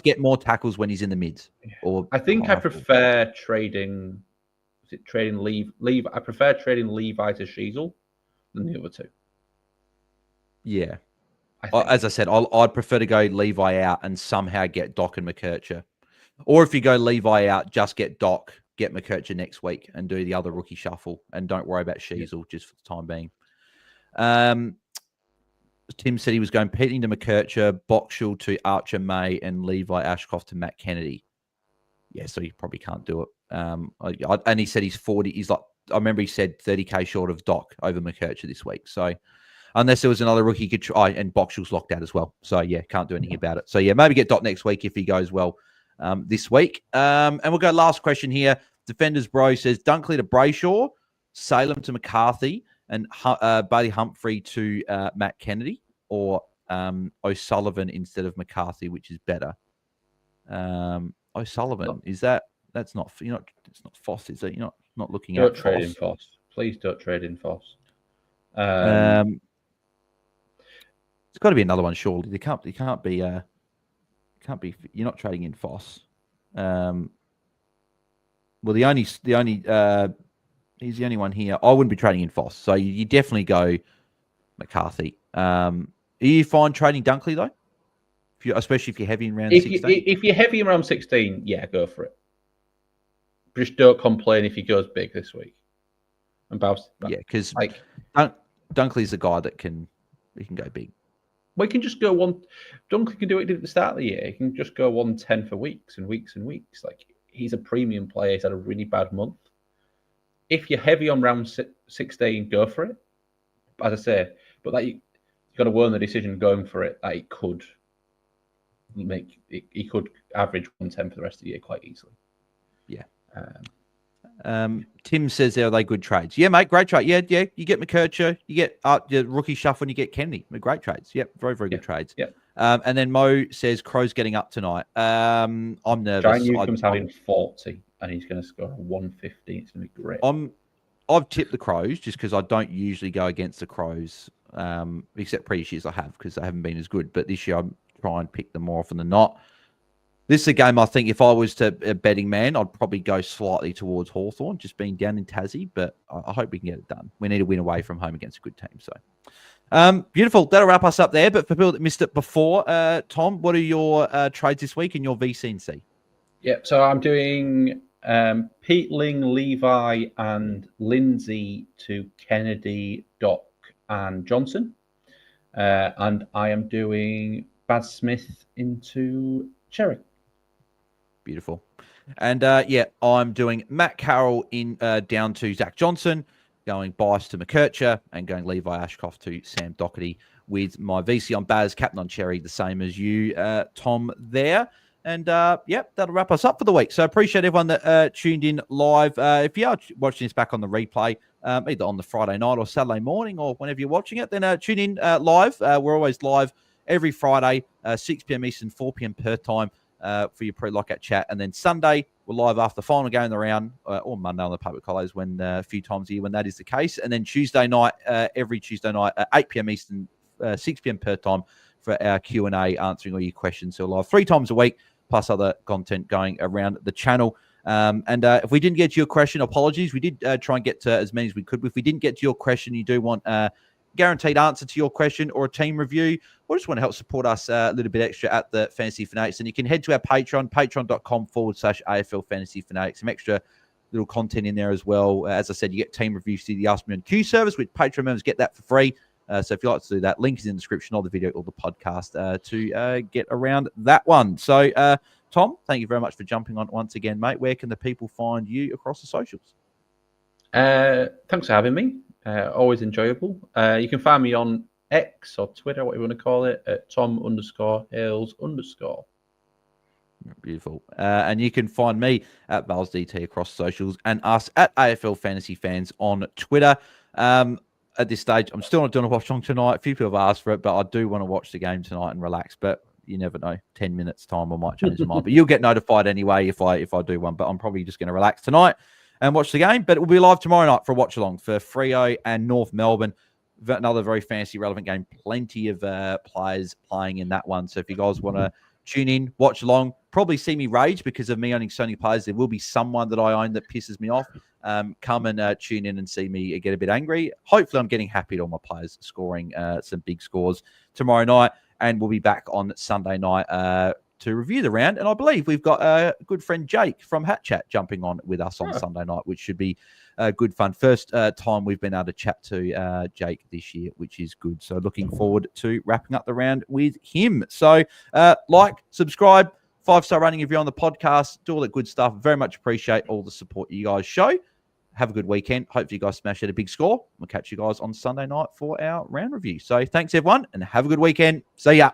get more tackles when he's in the mids. I think I prefer trading. Is it trading Levi? I prefer trading Levi to Sheasel than the other 2. Yeah. As I said, I'd prefer to go Levi out and somehow get Doc and McKercher. Or if you go Levi out, just get Doc, get McKercher next week and do the other rookie shuffle and don't worry about Sheasel just for the time being. Tim said he was going Peting to McKercher, Boxall to Archer May, and Levi Ashcroft to Matt Kennedy. Yeah, so he probably can't do it. And he said he's 40. He's like, I remember he said 30K short of Doc over McKercher this week. So unless there was another rookie he could try, and Boxall's locked out as well. So yeah, can't do anything about it. So yeah, maybe get Doc next week if he goes well this week. And we'll go last question here. Defenders Bro says Dunkley to Brayshaw, Salem to McCarthy, and Bailey Humphrey to Matt Kennedy, or O'Sullivan instead of McCarthy, which is better. O'Sullivan, is that's not it's not Foss, is it? You're not looking at Don't trade in Foss. Please don't trade in Foss. It's got to be another one, surely. It can't be. You're not trading in Foss. Well, the only he's the only one here. I wouldn't be trading in Foss, so you definitely go McCarthy. Are you fine trading Dunkley though? Especially if you're heavy in round 16. If you're heavy in round 16, yeah, go for it. Just don't complain if he goes big this week. And yeah, because Dunkley's the guy that can go big. We can just go one. Dunkley can do it at the start of the year. He can just go 110 for weeks and weeks and weeks. Like, he's a premium player. He's had a really bad month. If you're heavy on round 16, go for it. As I say, but that you've got to weigh the decision going for it. That it could make he could average 110 for the rest of the year quite easily. Yeah. Tim says, are they good trades? Yeah, mate, great trade. Yeah. You get McKercher, you get your rookie shuffle, and you get Kennedy. Great trades. Yep, very, very good trades. Yeah. And then Mo says Crow's getting up tonight. I'm nervous. Jai Newcomb's having 40, and he's going to score a 150. It's going to be great. I've tipped the Crows just because I don't usually go against the Crows, except previous years I have because they haven't been as good. But this year I'm trying to pick them more often than not. This is a game I think if I was to a betting man, I'd probably go slightly towards Hawthorn, just being down in Tassie, but I hope we can get it done. We need to win away from home against a good team. So beautiful. That'll wrap us up there. But for people that missed it before, Tom, what are your trades this week in your VCNC? Yeah, so I'm doing Pete Ling, Levi, and Lindsay to Kennedy, Doc, and Johnson. And I am doing Baz Smith into Cherry. Beautiful. And I'm doing Matt Carroll in down to Zach Johnson, going Bice to McKercher, and going Levi Ashcroft to Sam Doherty with my VC on Baz, captain on Cherry, the same as you, Tom, there. And that'll wrap us up for the week. So I appreciate everyone that tuned in live. If you are watching this back on the replay, either on the Friday night or Saturday morning or whenever you're watching it, then tune in live. We're always live every Friday, 6 p.m. Eastern, 4 p.m. Perth time for your pre-lockout chat. And then Sunday, we're live after the final game of the round, or Monday on the public holidays when a few times a year when that is the case. And then Tuesday night, every Tuesday night, 8 p.m. Eastern, 6 p.m. Perth time for our Q&A, answering all your questions. So live 3 times a week, plus other content going around the channel. And if we didn't get to your question, apologies. We did try and get to as many as we could. If we didn't get to your question, you do want a guaranteed answer to your question or a team review, or just want to help support us a little bit extra at the Fantasy Fanatics, and you can head to our Patreon, patreon.com/AFL Fantasy Fanatics. Some extra little content in there as well. As I said, you get team reviews through the Ask Me on Q service, which Patreon members get that for free. So if you'd like to do that, link is in the description of the video or the podcast to get around that one. So, Tom, thank you very much for jumping on once again, mate. Where can the people find you across the socials? Thanks for having me. Always enjoyable. You can find me on X or Twitter, what you want to call it, at Tom_Hales_. Beautiful. And you can find me at BAILSDT across socials and us at AFL Fantasy Fans on Twitter. At this stage, I'm still not doing a watch along tonight. A few people have asked for it, but I do want to watch the game tonight and relax. But you never know. 10 minutes time, I might change my mind. But you'll get notified anyway if I do one. But I'm probably just going to relax tonight and watch the game. But it will be live tomorrow night for a watch along for Freo and North Melbourne. Another very fancy, relevant game. Plenty of players playing in that one. So if you guys want to tune in, watch along, probably see me rage because of me owning so many players. There will be someone that I own that pisses me off. Come and tune in and see me get a bit angry. Hopefully, I'm getting happy at all my players scoring some big scores tomorrow night. And we'll be back on Sunday night to review the round. And I believe we've got a good friend, Jake, from Hat Chat jumping on with us on Sunday night, which should be good fun. First time we've been able to chat to Jake this year, which is good. So looking forward to wrapping up the round with him. So like, subscribe, 5-star rating if you're on the podcast, do all that good stuff. Very much appreciate all the support you guys show. Have a good weekend. Hopefully you guys smash out a big score. We'll catch you guys on Sunday night for our round review. So thanks, everyone, and have a good weekend. See ya.